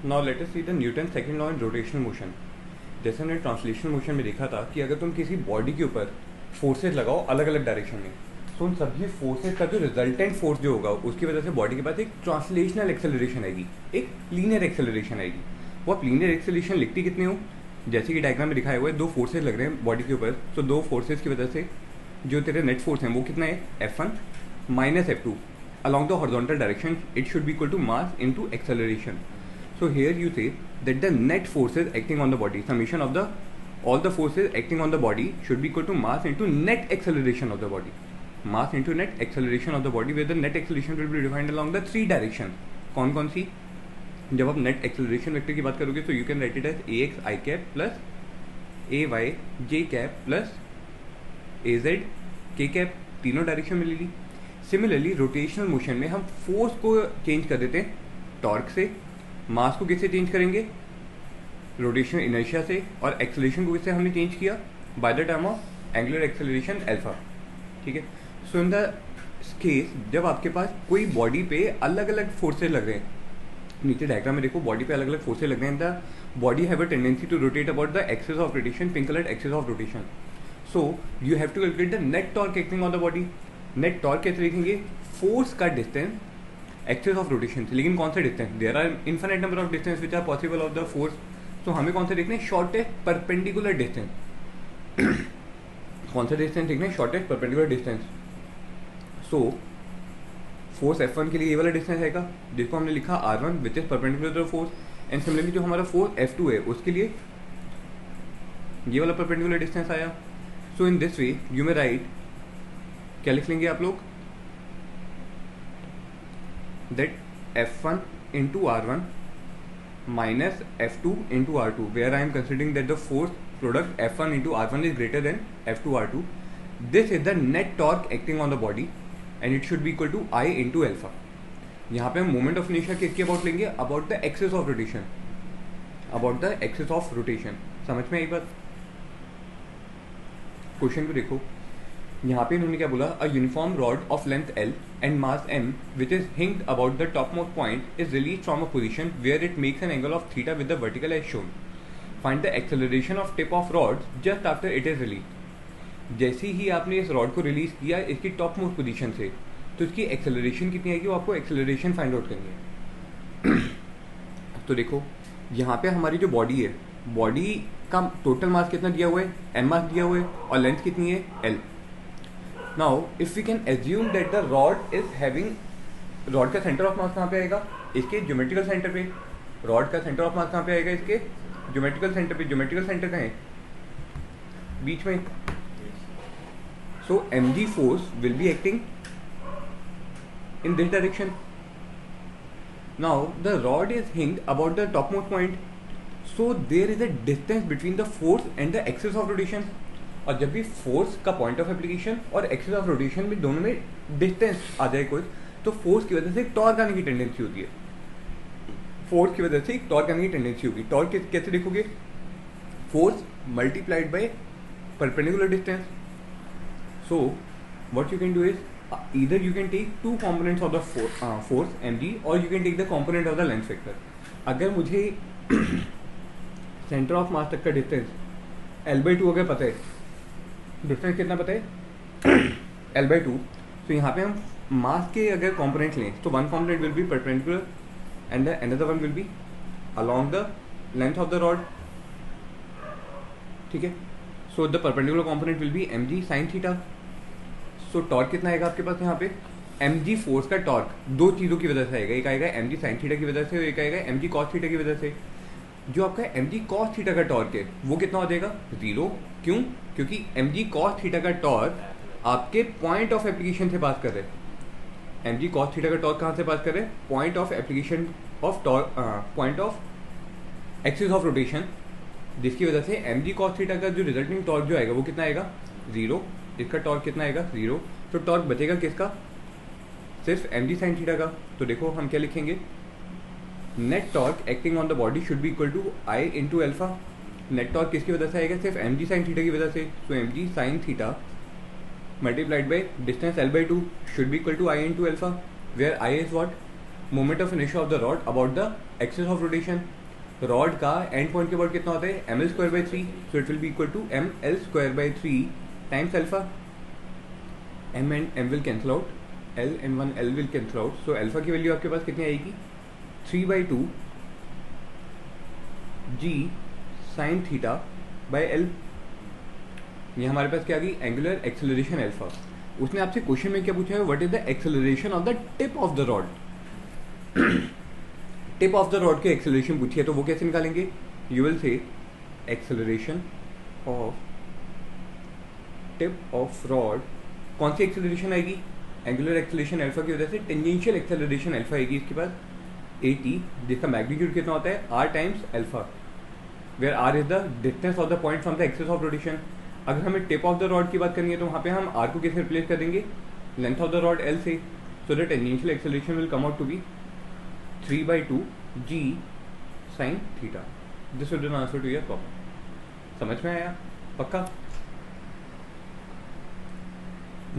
Now let us see the Newton second law in rotational motion. जैसे हमने translational motion में देखा था कि अगर तुम किसी बॉडी के ऊपर फोर्सेज लगाओ अलग अलग डायरेक्शन में, तो उन सभी फोर्सेज का जो रिजल्टेंट फोर्स जो होगा उसकी वजह से बॉडी के पास एक ट्रांसलेशनल एक्सेलरेशन आएगी, एक लीनियर एक्सेलरेशन आएगी। वो आप लीनियर एक्सेलरेशन लिखती कितनी हो, जैसे कि डायग्राम में दिखाया हुआ है, दो फोर्सेज लग रहे हैं बॉडी के ऊपर, तो दो फोर्सेज की वजह से जो तेरे नेट फोर्स हैं वो कितना है, F1 minus F2 along the horizontal direction. It should be equal to mass into acceleration. So here you say that the net forces acting on the body, summation of the all the forces acting on the body should be equal to mass into net acceleration of the body. Mass into net acceleration of the body, where the net acceleration will be defined along the three direction. कौन कौन सी? जब आप net acceleration vector की बात करोगे तो you can write it as ax I cap plus ay j cap plus az k cap, तीनों direction में ले ली। सिमिलरली रोटेशनल मोशन में हम फोर्स को चेंज कर देते हैं टॉर्क से, मास को किससे चेंज करेंगे, रोटेशनल इनर्शिया से, और एक्सेलरेशन को किससे हमने चेंज किया, by the term of angular acceleration alpha. ठीक है। सो इन द केस जब आपके पास कोई बॉडी पे अलग अलग फोर्सेज लग रहे हैं, नीचे डायग्राम में देखो बॉडी पे अलग अलग फोर्सेज लग रहे हैं, the body have a tendency to rotate about the axis of rotation, pink coloured axis of rotation. So you have to calculate the net torque acting on the body. Net torque कैसे लिखेंगे, force का distance axis of rotation से, लेकिन कौन सा distance, there are infinite number of distance which are possible of the force, तो हमें कौन सा देखना है, शॉर्टेस्ट परपेंडिकुलर डिस्टेंस। कौन सा डिस्टेंस देखना है, shortest perpendicular distance. So force F1 के लिए ये वाला डिस्टेंस आएगा जिसको हमने लिखा R1 which is perpendicular to force, and similarly जो हमारा फोर्स F2 है उसके लिए ये वाला परपेंडिकुलर डिस्टेंस आया। So in this way you may write, क्या लिख लेंगे आप लोग, that F1 into R1 minus F2 into R2, where I am considering that the force product F1 into R1 is greater than F2 R2. This is the net torque acting on the body and it should be equal to I into alpha. यहाँ पे हम moment of inertia किसके about लेंगे, about the axis of rotation, about the axis of rotation. समझ में आई बात? Question को देखो, यहाँ पे इन्होंने क्या बोला, a uniform rod of length L and mass m which is hinged about the top most point is release from a position where it makes an angle of theta with the vertical as shown. Find the acceleration of tip of rod just after it is release. जैसे ही आपने इस rod को release किया इसकी top most position से, तो इसकी एक्सेलरेशन कितनी आएगी, वो आपको एक्सेलरेशन फाइंड आउट करनी है। तो देखो यहाँ पे हमारी जो बॉडी है, बॉडी का टोटल मास कितना दिया हुआ है, m मास दिया हुआ है, और लेंथ कितनी है, L। Now, if we can assume that the rod is having, rod का सेंटर ऑफ मास कहाँ पे आएगा, इसके ज्योमेट्रिकल सेंटर पे। रॉड का सेंटर ऑफ मास कहाँ पे आएगा, इसके ज्योमेट्रिकल सेंटर पे। ज्योमेट्रिकल सेंटर कहाँ है, बीच में। So mg force will be acting in this direction. Now the rod is hinged about the top most point, so there is a distance between the force and the axis of rotation. और जब भी force का point of application और axis of rotation में दोनों में distance आ जाए कोई, तो फोर्स की वजह से टॉर्क आने की टेंडेंसी होती है, फोर्स की वजह से टॉर्क आने की टेंडेंसी होगी। टॉर्क कैसे देखोगे, force multiplied by perpendicular distance. So what you can do is, either you can take two components of the force mg or you can take the component of the length vector. अगर मुझे centre of मास तक का distance L/2 अगर पता है, distance कितना पता है, L/2, तो यहाँ पे हम मास के अगर कॉम्पोनेंट लें तो one component will be perpendicular and the another one will be along the length of the rod. ठीक है। So the perpendicular component will be mg sin theta. So torque कितना आएगा आपके पास यहाँ पे, mg फोर्स का टॉर्क दो चीज़ों की वजह से आएगा, एक आएगा mg sin थीटा की वजह से और एक आएगा mg cos थीटा की वजह से। जो आपका mg cos थीटा का टॉर्क है वो कितना हो जाएगा, 0। क्यों, क्योंकि mg cos थीटा का टॉर्क आपके पॉइंट ऑफ एप्लीकेशन से पास कर रहे हैं। mg cos थीटा का टॉर्क कहाँ से पास कर रहे हैं, point of application of torque, point of axis of rotation, जिसकी वजह से mg cos थीटा का जो रिजल्टिंग टॉर्क जो आएगा वो कितना आएगा, 0। इसका टॉर्क कितना आएगा, 0। तो टॉर्क बचेगा किसका, सिर्फ mg sin थीटा का। तो देखो हम क्या लिखेंगे, net torque acting on the body should be equal to I into alpha. Net torque किसकी वजह से आएगा, सिर्फ mg sin थीटा की वजह से। सो mg sin theta multiplied by distance L/2 should be equal to I into alpha, where I is what, moment of inertia of the rod about the axis of rotation, rod का end point के about कितना होता है ml²/3, so it will be equal to ml²/3 times alpha. m and m will cancel out, l and 1 l will cancel out, so alpha की value आपके पास कितनी आएगी 3/2 g sin theta by l. ये हमारे पास क्या आ गई एंगुलर एक्सेलरेशन अल्फा. उसने आपसे क्वेश्चन में क्या पूछा है, what is the acceleration of the tip of the rod. Tip of the rod के एक्सेलरेशन पूछी है, तो वो कैसे निकालेंगे, यू विल से acceleration of tip of rod. कौन सी एक्सेलरेशन आएगी, एंगुलर एक्सेलरेशन अल्फा की वजह से टेंजेंशियल एक्सेलरेशन अल्फा आएगी इसके पास at, जिसका मैग्नीट्यूड कितना होता है r times alpha, where r is the distance of the point from the axis of rotation. अगर हमें टिप ऑफ द रॉड की बात करनी है तो वहाँ पे हम r को कैसे रिप्लेस कर देंगे, length of the rod l से, so the tangential acceleration will come out to be 3/2 g sin theta. This will be the answer to your problem. समझ में आया पक्का.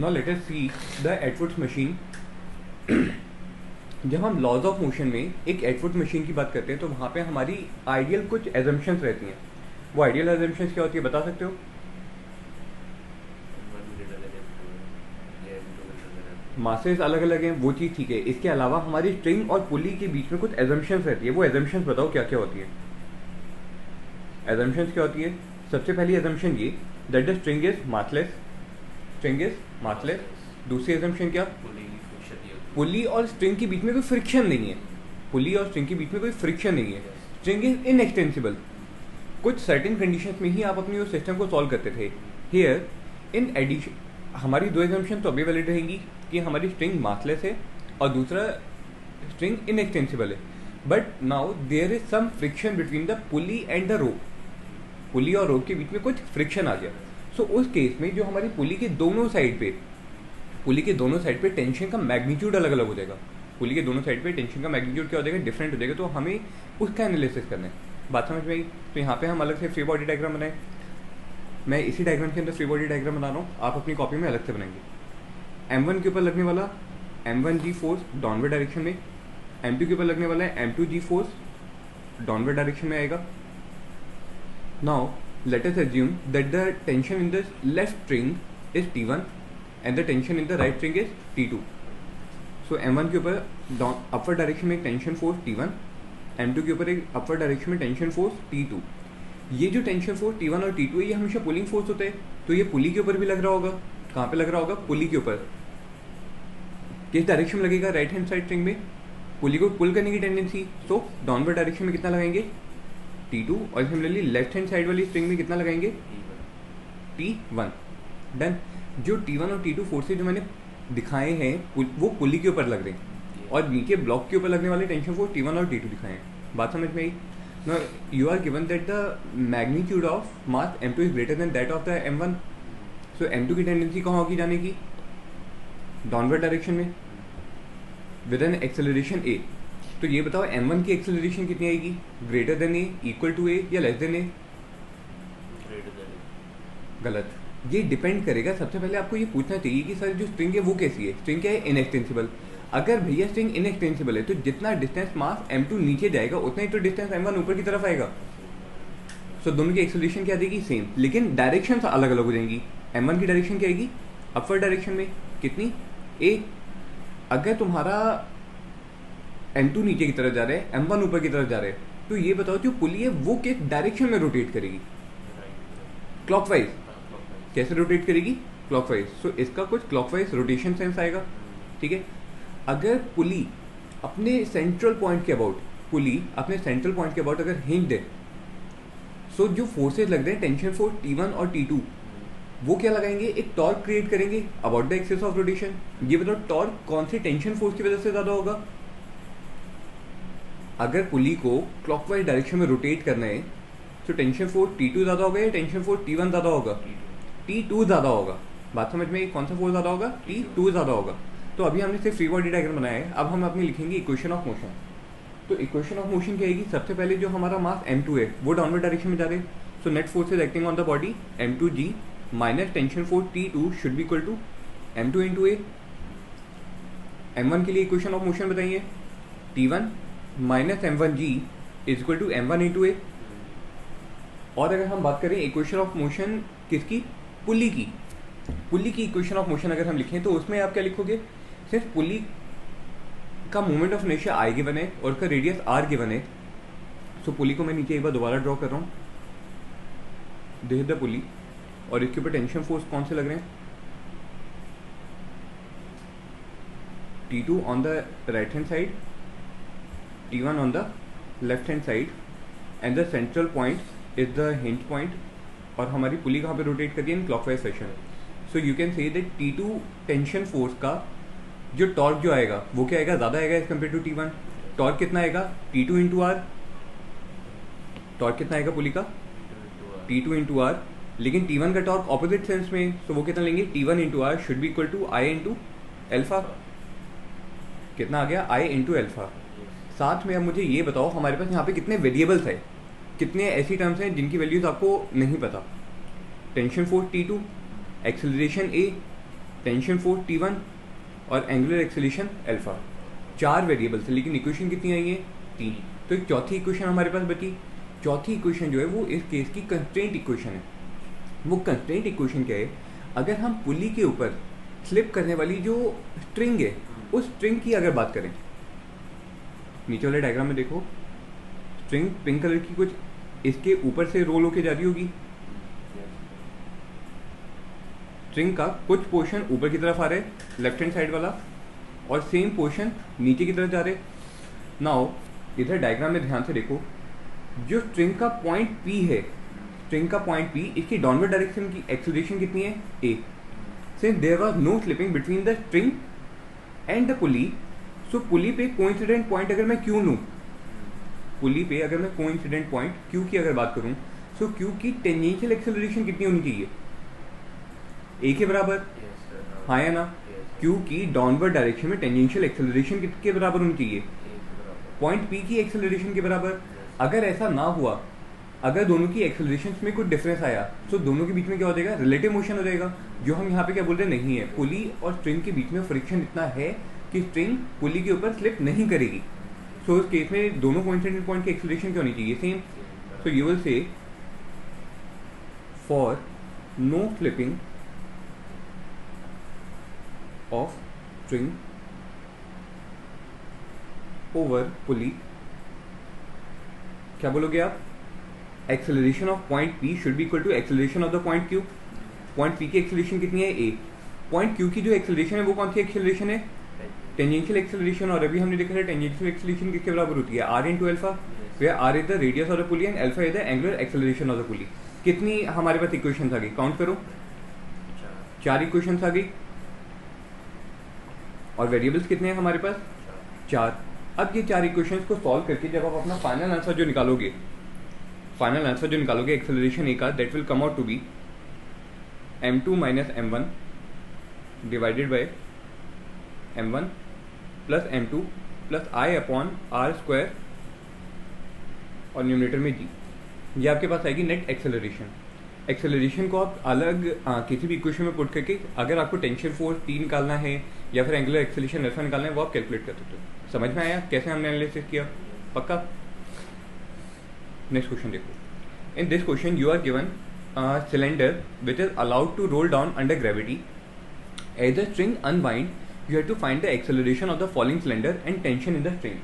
Now let us see the Atwood's machine. जब हम laws of motion में एक Atwood machine की बात करते हैं तो वहाँ पे हमारी आइडियल कुछ एजम्पशंस रहती हैं. वो आइडियल एजम्पशंस क्या होती है बता सकते हो. मासेस अलग अलग हैं, वो चीज़ ठीक है. इसके अलावा हमारी स्ट्रिंग और पुली के बीच में कुछ एजम्पशंस रहती है. वो एजम्पशंस बताओ क्या क्या होती है. एजम्पशंस क्या होती है, सबसे पहली एजम्पशन ये that the string is massless. String is massless. दूसरी एजम्पशन क्या, पुली और स्ट्रिंग के बीच में कोई फ्रिक्शन नहीं है. पुली और स्ट्रिंग के बीच में कोई फ्रिक्शन नहीं है. String is inextensible. कुछ सर्टेन कंडीशंस में ही आप अपनी उस सिस्टम को सॉल्व करते थे. हियर इन एडिशन हमारी दो एजम्पशन तो अभी वैलिड रहेंगी कि हमारी स्ट्रिंग मासलेस है और दूसरा स्ट्रिंग इनएक्सटेंसिबल है. But now there is some friction between the pulley and the rope. Pulley और रोप के बीच में कुछ फ्रिक्शन आ गया. सो उस केस में जो हमारी पुली के दोनों साइड पे टेंशन का मैग्नीट्यूड अलग अलग हो जाएगा. पुली के दोनों साइड पे टेंशन का मैग्नीट्यूड क्या हो जाएगा, डिफरेंट हो जाएगा. तो हमें उसका एनालिसिस करना है. बात समझ में आई. तो यहाँ पे हम अलग से फ्री बॉडी डायग्राम बनाएं. मैं इसी डायग्राम के अंदर फ्री बॉडी डायग्राम बना रहा हूँ, आप अपनी कॉपी में अलग से बनाएंगे. m1 के ऊपर लगने वाला m1g फोर्स डाउनवर्ड डायरेक्शन में, m2 के ऊपर लगने वाला है m2g फोर्स डाउनवर्ड डायरेक्शन में आएगा. Now let us assume that the tension in the left string is T1 and the tension in the right string is T2. So M1 के ऊपर upward direction में एक टेंशन फोर्स T1, M2 के ऊपर एक upward direction में tension force T2. ये जो टेंशन फोर्स T1 और T2 है ये हमेशा पुलिंग फोर्स होते हैं. तो ये पुली के ऊपर भी लग रहा होगा. कहाँ पे लग रहा होगा, पुली के ऊपर. किस डायरेक्शन में लगेगा, राइट हैंड साइड स्ट्रिंग में. पुली को पुल करने की टेंडेंसी, सो डाउनवर्ड डायरेक्शन में कितना लगाएंगे T2 और सिमिलरली लेफ्ट हैंड साइड वाली स्ट्रिंग में कितना लगाएंगे T1. डन. जो T1 और T2 फोर्सेज जो मैंने दिखाए हैं वो पुली के ऊपर लग रहे हैं और नीचे ब्लॉक के ऊपर लगने वाले टेंशन फोर्स T1 और T2 दिखाए हैं. बात समझ में आई. Now you are given that the magnitude of mass M2 is greater than that of the M1. So M2 की टेंडेंसी कहाँ होगी जाने की, डाउनवर्ड डायरेक्शन में विद एन एक्सेलरेशन A. तो ये बताओ M1 की एक्सेलरेशन कितनी आएगी, greater than A, equal to A या लेस देन ए. गलत. ये डिपेंड करेगा. सबसे पहले आपको ये पूछना चाहिए कि सर जो स्ट्रिंग है वो कैसी है. स्ट्रिंग क्या है, इनएक्सटेंसिबल. अगर भैया स्ट्रिंग इनएक्सटेंसिबल है तो जितना डिस्टेंस मास M2 नीचे जाएगा उतना ही तो डिस्टेंस M1 ऊपर की तरफ आएगा. सो दोनों की एक्सेलरेशन क्या देगी, सेम, लेकिन डायरेक्शन अलग अलग हो जाएंगी. M1 की डायरेक्शन क्या आएगी, अपवर्ड डायरेक्शन में कितनी, ए. अगर तुम्हारा M2 नीचे की तरफ जा रहा है, M1 ऊपर की तरफ जा रहा है, तो ये बताओ जो पुली है वो किस डायरेक्शन में रोटेट करेगी, क्लॉकवाइज. कैसे रोटेट करेगी, क्लॉकवाइज. सो इसका कुछ क्लॉकवाइज रोटेशन सेंस आएगा. ठीक है. अगर पुली अपने सेंट्रल पॉइंट के अबाउट अगर हिंज है, सो जो फोर्सेज लग रहे हैं टेंशन फोर्स T1 और T2 वो क्या लगाएंगे, एक टॉर्क क्रिएट करेंगे about the axis of rotation. ये बताओ टॉर्क कौन सी टेंशन फोर्स की वजह से ज्यादा होगा. अगर पुली को क्लॉकवाइज डायरेक्शन में रोटेट करना है तो टेंशन फोर्स T2 ज़्यादा होगा या टेंशन फोर्स T1 ज़्यादा होगा, T2 ज़्यादा होगा. बात समझ में, कौन सा फोर्स ज़्यादा होगा, T2 ज़्यादा होगा. तो अभी हमने सिर्फ फ्री बॉडी डायग्राम बनाया है. अब हम अपनी लिखेंगे इक्वेशन ऑफ मोशन. तो इक्वेशन ऑफ मोशन क्या आएगी, सबसे पहले जो हमारा मास M2 है वो डाउनवर्ड डायरेक्शन में जा रहे हैं. So net forces acting on the body M2G minus tension force T2 should be equal to M2 into A. M1 के लिए इक्वेशन ऑफ मोशन बताइए, T1 minus M one G is equal to M one into A. और अगर हम बात करें equation of motion किसकी, पुली की, पुली की इक्वेशन ऑफ मोशन अगर हम लिखें तो उसमें आप क्या लिखोगे, सिर्फ पुली का moment of inertia I given है और उसका रेडियस आर गिवन है। सो पुली को मैं नीचे एक बार दोबारा ड्रॉ कर रहा हूँ, दिस इज द पुली, और इसके ऊपर टेंशन फोर्स कौन से लग रहे हैं, T2 on the right hand side, T1 on the left hand side, and the central point is the hinge point, और हमारी पुली कहाँ पे रोटेट करती है, in clockwise fashion. So you can say that T2 tension force का जो torque जो आएगा वो क्या आएगा, ज़्यादा आएगा as compare to T1। Torque कितना आएगा, T2 इंटू आर, टॉर्क कितना आएगा पुली का, T2 इंटू आर। लेकिन T1 का टॉर्क ऑपोजिट सेंस में, सो वो कितना लेंगे, T1 into R should be equal to I into alpha. कितना आ गया, आई इंटू एल्फा। साथ में अब मुझे ये बताओ हमारे पास यहाँ पे कितने वेरिएबल्स है, कितने ऐसी टर्म्स हैं जिनकी वैल्यूज आपको नहीं पता। Tension force T2, acceleration A, tension force T1 और एंगुलर एक्सेलरेशन अल्फा। 4 वेरिएबल्स है, लेकिन इक्वेशन कितनी आई है, 3। तो एक चौथी इक्वेशन हमारे पास बची। चौथी इक्वेशन जो है वो इस केस की कंस्ट्रेंट इक्वेशन है। वो कंस्ट्रेंट इक्वेशन क्या है, अगर हम पुली के ऊपर स्लिप करने वाली जो स्ट्रिंग है उस स्ट्रिंग की अगर बात करें, नीचे वाले डायग्राम में देखो, स्ट्रिंग पिंक कलर की कुछ इसके ऊपर से रोल होके जा रही होगी, स्ट्रिंग का कुछ पोर्शन ऊपर की तरफ आ रहा है लेफ्ट हैंड साइड वाला, और सेम पोर्शन नीचे की तरफ जा रहे। नाउ इधर डायग्राम में ध्यान से देखो, जो स्ट्रिंग का पॉइंट P है, स्ट्रिंग का पॉइंट P, इसकी डाउनवर्ड डायरेक्शन की एक्सेलरेशन कितनी है, A। Since there was no slipping between the string and the pulley, so pulley पे कोइंसिडेंट पॉइंट अगर मैं Q लूँ, पुली पे अगर मैं कोइंसिडेंट पॉइंट Q की अगर बात करूँ, सो Q की टेंजेंशियल एक्सेलरेशन कितनी होनी चाहिए, A के बराबर, हाँ या ना। Q की डाउनवर्ड डायरेक्शन में टेंजेंशियल एक्सेलरेशन किसके बराबर होनी चाहिए, पॉइंट P की एक्सेलरेशन के बराबर। अगर ऐसा ना हुआ, अगर दोनों की एक्सेलरेशन में कुछ डिफरेंस आया, तो दोनों के बीच में क्या हो जाएगा, रिलेटिव मोशन हो जाएगा, जो हम यहाँ पे क्या बोल रहे हैं, नहीं है। पुली और स्ट्रिंग के बीच में फ्रिक्शन इतना है कि स्ट्रिंग पुली के ऊपर स्लिप नहीं करेगी। सो इस केस में दोनों कोइंसिडेंट पॉइंट की एक्सेलरेशन क्या होनी चाहिए, same. So you will say for no slipping of string over pulley, क्या बोलोगे आप, acceleration of point P should be equal to acceleration of the point Q। Point P की एक्सेलरेशन कितनी है, A। पॉइंट Q की जो acceleration है वो कौन सी एक्सेलरेशन है, टेंजेंशियल एक्सेलरेशन। और अभी हमने देखा था टेंजेंशियल एक्सेलरेशन किसके बराबर होती है, R into alpha, where R is the radius of the pulley and alpha is the angular acceleration of the pulley. कितनी हमारे पास इक्वेशन आ गई, काउंट करो, 4 इक्वेशन आ गई। और वेरिएबल्स कितने हैं हमारे पास, 4। अब ये 4 इक्वेशंस को सॉल्व करके जब आप अपना फाइनल आंसर जो निकालोगे, फाइनल आंसर जो निकालोगे एक्सेलरेशन ए का, that will come out to be m2 minus m1 divided by m1 plus m2 plus I upon R square, और न्यूमरेटर में g। ये आपके पास आएगी नेट एक्सेलरेशन। एक्सेलरेशन को आप अलग किसी भी इक्वेशन में पुट करके, अगर आपको टेंशन फोर्स T निकालना है या फिर एंगुलर एक्सेलरेशन अल्फा निकालना है, वो आप कैलकुलेट कर सकते हो। समझ में आया कैसे हमने एनालिसिस किया, पक्का। नेक्स्ट क्वेश्चन देखो। In this question you are given cylinder which is allowed to roll down under gravity. As the string unwind, you have to find the acceleration of the falling cylinder and tension in the string.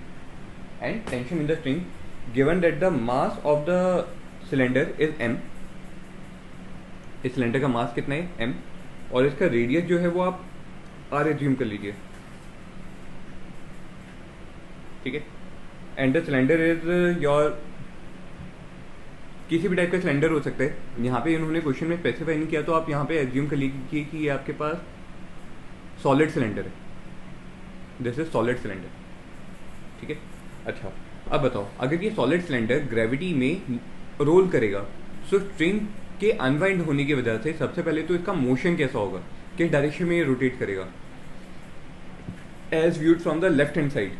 And tension in the string, given that the mass of the cylinder is m, इस cylinder का मास कितना है, m, और इसका radius जो है वो आप r एज्यूम कर लीजिए, ठीक है। And the cylinder is your, किसी भी टाइप का सिलेंडर हो सकता है, यहाँ पे इन्होंने क्वेश्चन में स्पेसिफाई नहीं किया, तो आप यहाँ पे एज्यूम कर लीजिए कि ये आपके पास सॉलिड सिलेंडर है, दिस इज सॉलिड सिलेंडर, ठीक है। अच्छा अब बताओ, अगर ये सॉलिड सिलेंडर ग्रेविटी में रोल करेगा, सो स्ट्रिंग के अनवाइंड होने की वजह से सबसे पहले तो इसका मोशन कैसा होगा, किस डायरेक्शन में ये रोटेट करेगा, as viewed from the left hand side.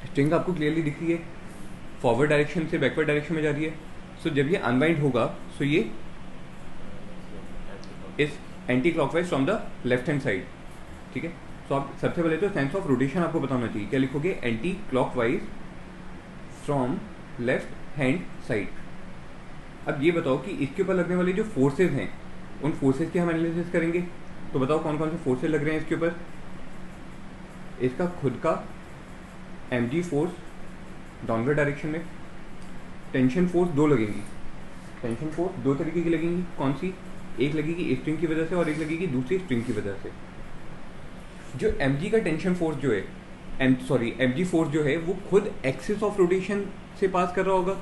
String आपको क्लियरली दिख रही है, फॉरवर्ड डायरेक्शन से बैकवर्ड डायरेक्शन में जा रही है। सो जब ये अनवाइंड होगा, सो ये इस anti clockwise from the left hand side, ठीक है। तो आप सबसे पहले तो सेंस ऑफ रोटेशन आपको पता होना चाहिए। क्या लिखोगे? Anti clockwise from left hand side. अब ये बताओ कि इसके ऊपर लगने वाले जो फोर्सेज हैं उन फोर्सेज की हम एनालिसिस करेंगे। तो बताओ कौन कौन से फोर्सेज लग रहे हैं इसके ऊपर। इसका खुद का mg फोर्स डाउनवर्ड डायरेक्शन में, टेंशन फोर्स दो लगेंगी। टेंशन फोर्स दो तरीके की लगेंगी। कौन सी? एक लगेगी स्प्रिंग की वजह से और एक लगेगी दूसरी स्प्रिंग की वजह से। जो mg का टेंशन फोर्स जो है mg फोर्स जो है वो खुद एक्सिस ऑफ रोटेशन से पास कर रहा होगा।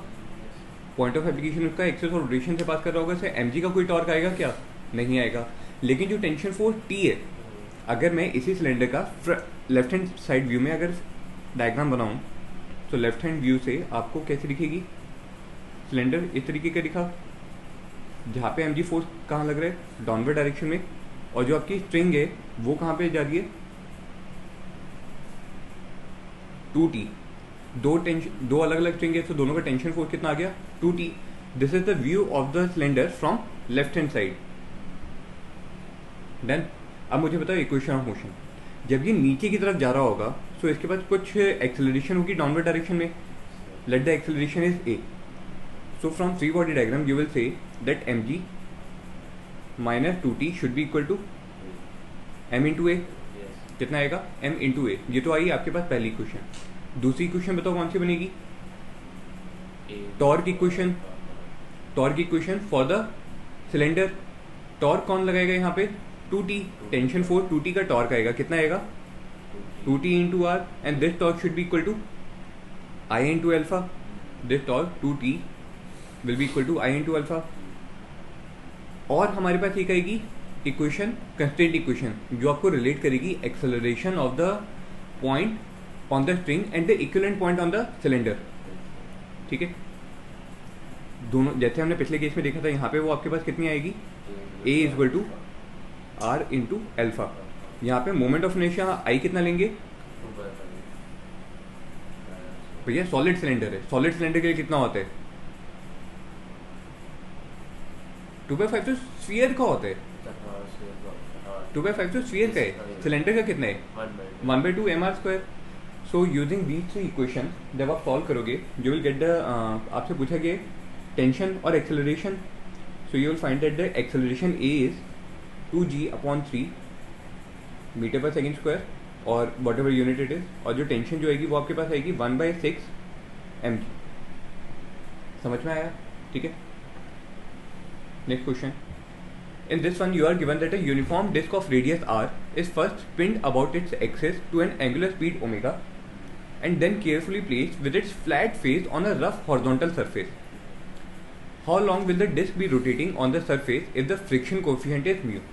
पॉइंट ऑफ एप्लीकेशन उसका एक्सिस ऑफ रोटेशन से पास कर रहा होगा। इससे mg का कोई टॉर्क आएगा क्या? नहीं आएगा। लेकिन जो टेंशन फोर्स T है, अगर मैं इसी सिलेंडर का लेफ्ट हैंड साइड व्यू में अगर डायग्राम बनाऊं तो लेफ्ट हैंड व्यू से आपको कैसे दिखेगी? सिलेंडर इस तरीके का दिखा, जहाँ पे mg फोर्स कहाँ लग रहा है? डाउनवर्ड डायरेक्शन में। और जो आपकी स्ट्रिंग है वो कहाँ पे जा रही है? 2t। दो अलग अलग स्ट्रिंग है तो दोनों का टेंशन फोर्स कितना आ गया? 2t। This is the view of the cylinder from left hand side. Then अब मुझे बताओ इक्वेशन ऑफ मोशन। जब ये नीचे की तरफ जा रहा होगा तो इसके पास कुछ एक्सेलरेशन होगी डाउनवर्ड डायरेक्शन में। Let the acceleration is a। So from free body diagram you will से that mg minus 2t should be equal to m into A. कितना आएगा? m into A. ये तो आई आपके पास पहली इक्वेशन। दूसरी इक्वेशन बताओ कौन सी बनेगी? Torque equation. Torque equation for the cylinder. Torque कौन लगाएगा यहाँ पे? 2t। टेंशन फोर्स 2t का टॉर्क आएगा। कितना आएगा? 2t into R and this torque should be equal to I into alpha. This torque 2t will be equal to I into alpha. और हमारे पास एक आएगी इक्वेशन, कंस्ट्रेंट इक्वेशन, जो आपको रिलेट करेगी acceleration of the point on the string and the equivalent point on the cylinder. ठीक है, दोनों जैसे हमने पिछले केस में देखा था, यहाँ पे वो आपके पास कितनी आएगी? a is equal to R into alpha. यहाँ पे मोमेंट ऑफ इनर्शिया आई कितना लेंगे भैया? सॉलिड सिलेंडर है, सॉलिड सिलेंडर के लिए कितना होता है? 2/5 तो स्फीयर का होता है। 2/5 तो स्फीयर का है। सिलेंडर का कितना है? 1/2 mr²। So using these three equation जब आप सॉल्व करोगे यू विल गेट द आपसे पूछा गया टेंशन और acceleration. So you will find that the acceleration a is 2g/3 metre per second square और whatever unit it is. और जो टेंशन जो आएगी वो आपके पास आएगी 1/6 mg। समझ में आया? ठीक है, next question. In this one, you are given that a uniform disk of radius r is first spinned about its axis to an angular speed omega and then carefully placed with its flat face on a rough horizontal surface. How long will the disk be rotating on the surface if the friction coefficient is mu?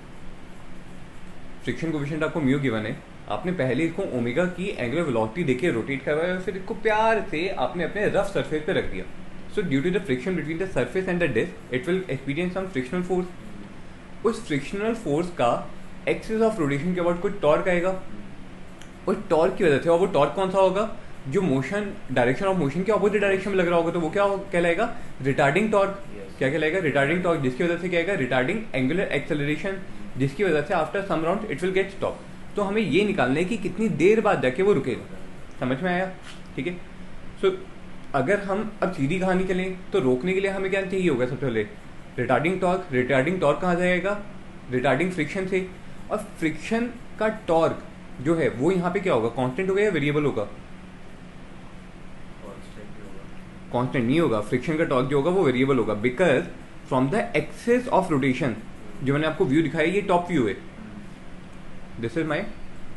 Friction coefficient आपको mu given है। आपने पहले इसको omega की angular velocity देके rotate करवाया और फिर इसको प्यार से आपने अपने रफ सरफेस पे रख दिया। So due to the friction between the surface and the disc it will experience some frictional force. उस फ्रिक्शनल फोर्स का एक्सिस ऑफ रोटेशन के अबाउट कुछ टॉर्क आएगा। उस टॉर्क की वजह से, और वो टॉर्क कौन सा होगा? जो मोशन डायरेक्शन ऑफ मोशन के अपोजिट डायरेक्शन में लग रहा होगा, तो वो क्या कहलाएगा? Retarding torque. क्या कहलाएगा? रिटार्डिंग टॉर्क, जिसकी वजह से क्या आएगा? रिटार्डिंग एंगुलर एक्सेलरेशन, जिसकी वजह से after some round it will get stop. तो हमें ये निकालना है कि कितनी देर बाद जाके वो रुकेगा। समझ में आया? ठीक है। सो अगर हम अब सीधी कहानी चलें तो रोकने के लिए हमें क्या चाहिए होगा? सबसे पहले रिटार्डिंग टॉर्क। रिटार्डिंग टॉर्क कहाँ जाएगा? रिटार्डिंग फ्रिक्शन से। और फ्रिक्शन का टॉर्क जो है वो यहाँ पे क्या होगा? कांस्टेंट होगा या वेरिएबल होगा? कांस्टेंट नहीं होगा। फ्रिक्शन का टॉर्क जो होगा वो वेरिएबल होगा, because from the axis of rotation, जो मैंने आपको व्यू दिखाया ये टॉप व्यू है, this is my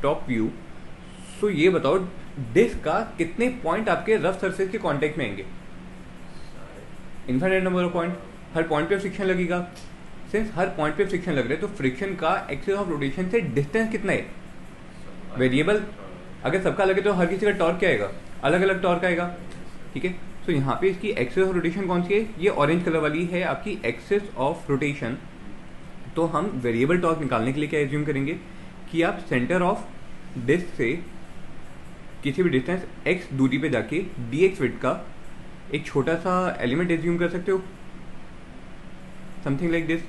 top view. So ये बताओ डिस्क का कितने पॉइंट आपके रफ सरफेस के कांटेक्ट में आएंगे? Infinite number of point. Her point पे फ्रिक्शन लगेगा। सिंस हर पॉइंट पे फ्रिक्शन लग रहा है तो फ्रिक्शन का एक्सेस ऑफ रोटेशन से डिस्टेंस कितना है? वेरिएबल। अगर सबका लगे तो हर किसी का टॉर्क क्या आएगा? अलग अलग टॉर्क आएगा। ठीक है। तो यहाँ पे इसकी एक्सेस ऑफ रोटेशन कौन सी है? ये ऑरेंज कलर वाली है आपकी एक्सेस ऑफ रोटेशन। तो हम वेरिएबल टॉर्क निकालने के लिए क्या एज्यूम करेंगे कि आप सेंटर ऑफ डिस्क से किसी भी डिस्टेंस x दूरी पे जाके dx विड्थ का एक छोटा सा एलिमेंट एज्यूम कर सकते हो, something like this.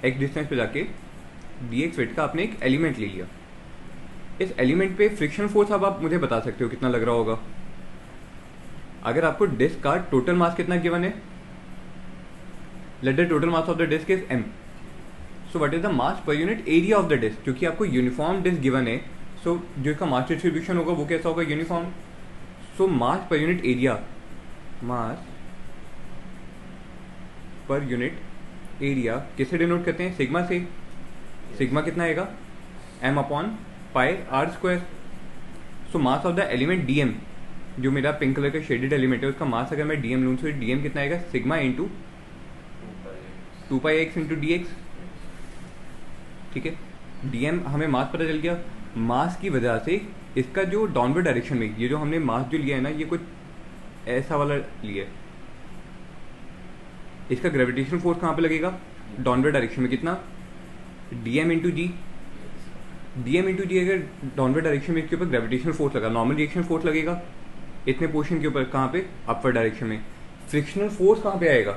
x distance पे जाके dx वेट का आपने एक एलिमेंट ले लिया, इस एलिमेंट पे फ्रिक्शन फोर्स अब आप मुझे बता सकते हो कितना लग रहा होगा। अगर आपको डिस्क का टोटल मास कितना गिवन है, let the total mass of the disc is m, so what is the mass per unit area of the disc, क्योंकि आपको यूनिफॉर्म डिस्क गिवन है, सो जो इसका मास डिस्ट्रीब्यूशन होगा वो कैसा होगा, यूनिफॉर्म। सो मास पर यूनिट एरिया, मास पर यूनिट एरिया किससे डिनोट करते हैं, सिग्मा से। सिग्मा कितना आएगा, m upon pi R square. So mass of the element dm, जो मेरा पिंक कलर का शेडेड एलिमेंट है उसका मास अगर मैं dm लूँ तो dm कितना आएगा, sigma into 2πx into dx। ठीक है, dm हमें मास पता चल गया। मास की वजह से इसका जो डाउनवर्ड डायरेक्शन में, ये जो हमने मास जो लिया है ना, ये कुछ ऐसा वाला लिया है, इसका ग्रेविटेशन फोर्स कहाँ पे लगेगा, डाउनवर्ड डायरेक्शन में। कितना, dm इंटू जी। dm इंटू जी अगर डाउनवर्ड डायरेक्शन में इसके ऊपर ग्रेविटेशन फोर्स लगा, नॉर्मल रिएक्शन फोर्स लगेगा इतने पोर्शन के ऊपर, कहाँ पे, अपवर्ड डायरेक्शन में। फ्रिक्शनल फोर्स कहाँ पे आएगा,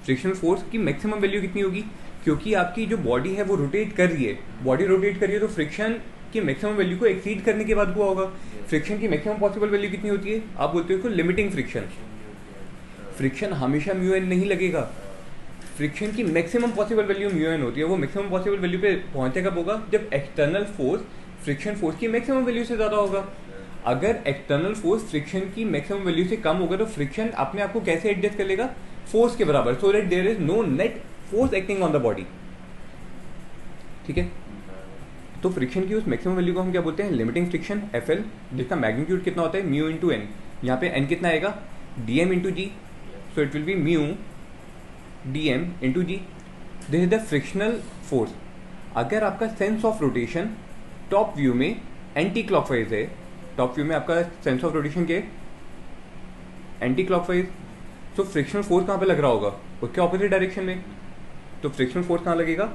फ्रिक्शनल फोर्स की मैक्सिमम वैल्यू कितनी होगी, क्योंकि आपकी जो बॉडी है वो रोटेट कर रही है, बॉडी रोटेट कर रही है, तो फ्रिक्शन की मैक्सिमम वैल्यू को एक्सीड करने के बाद हुआ होगा। फ्रिक्शन की मैक्सिमम पॉसिबल वैल्यू कितनी होती है, आप बोलते हो इसको लिमिटिंग फ्रिक्शन। फ्रिक्शन हमेशा म्यू एन नहीं लगेगा, फ्रिक्शन की maximum possible value mu N होती है। वो मैक्सिमम पॉसिबल वैल्यू पे पहुंचे कब होगा, जब एक्सटर्नल फोर्स फ्रिक्शन फोर्स की मैक्सिमम वैल्यू से ज़्यादा होगा। अगर एक्सटर्नल फोर्स फ्रिक्शन की मैक्सिमम वैल्यू से कम होगा तो फ्रिक्शन अपने आप को कैसे एडजस्ट कर लेगा, फोर्स के बराबर, so that there is no net force acting on the body. ठीक है, तो फ्रिक्शन की उस मैक्सिमम वैल्यू को हम क्या बोलते हैं, लिमिटिंग फ्रिक्शन FL, जिसका मैग्नीट्यूड कितना होता है, म्यू इंटू एन। यहाँ पे n कितना आएगा, dm into g, so it will be mu dm into g. This is the frictional force. अगर आपका sense of rotation top view में एंटी क्लॉकवाइज है, टॉप व्यू में आपका सेंस ऑफ रोटेशन के एंटी क्लॉकवाइज, तो फ्रिक्शनल फोर्स कहाँ पे लग रहा होगा, उसके ऑपोजिट डायरेक्शन में। तो फ्रिक्शनल फोर्स कहाँ लगेगा,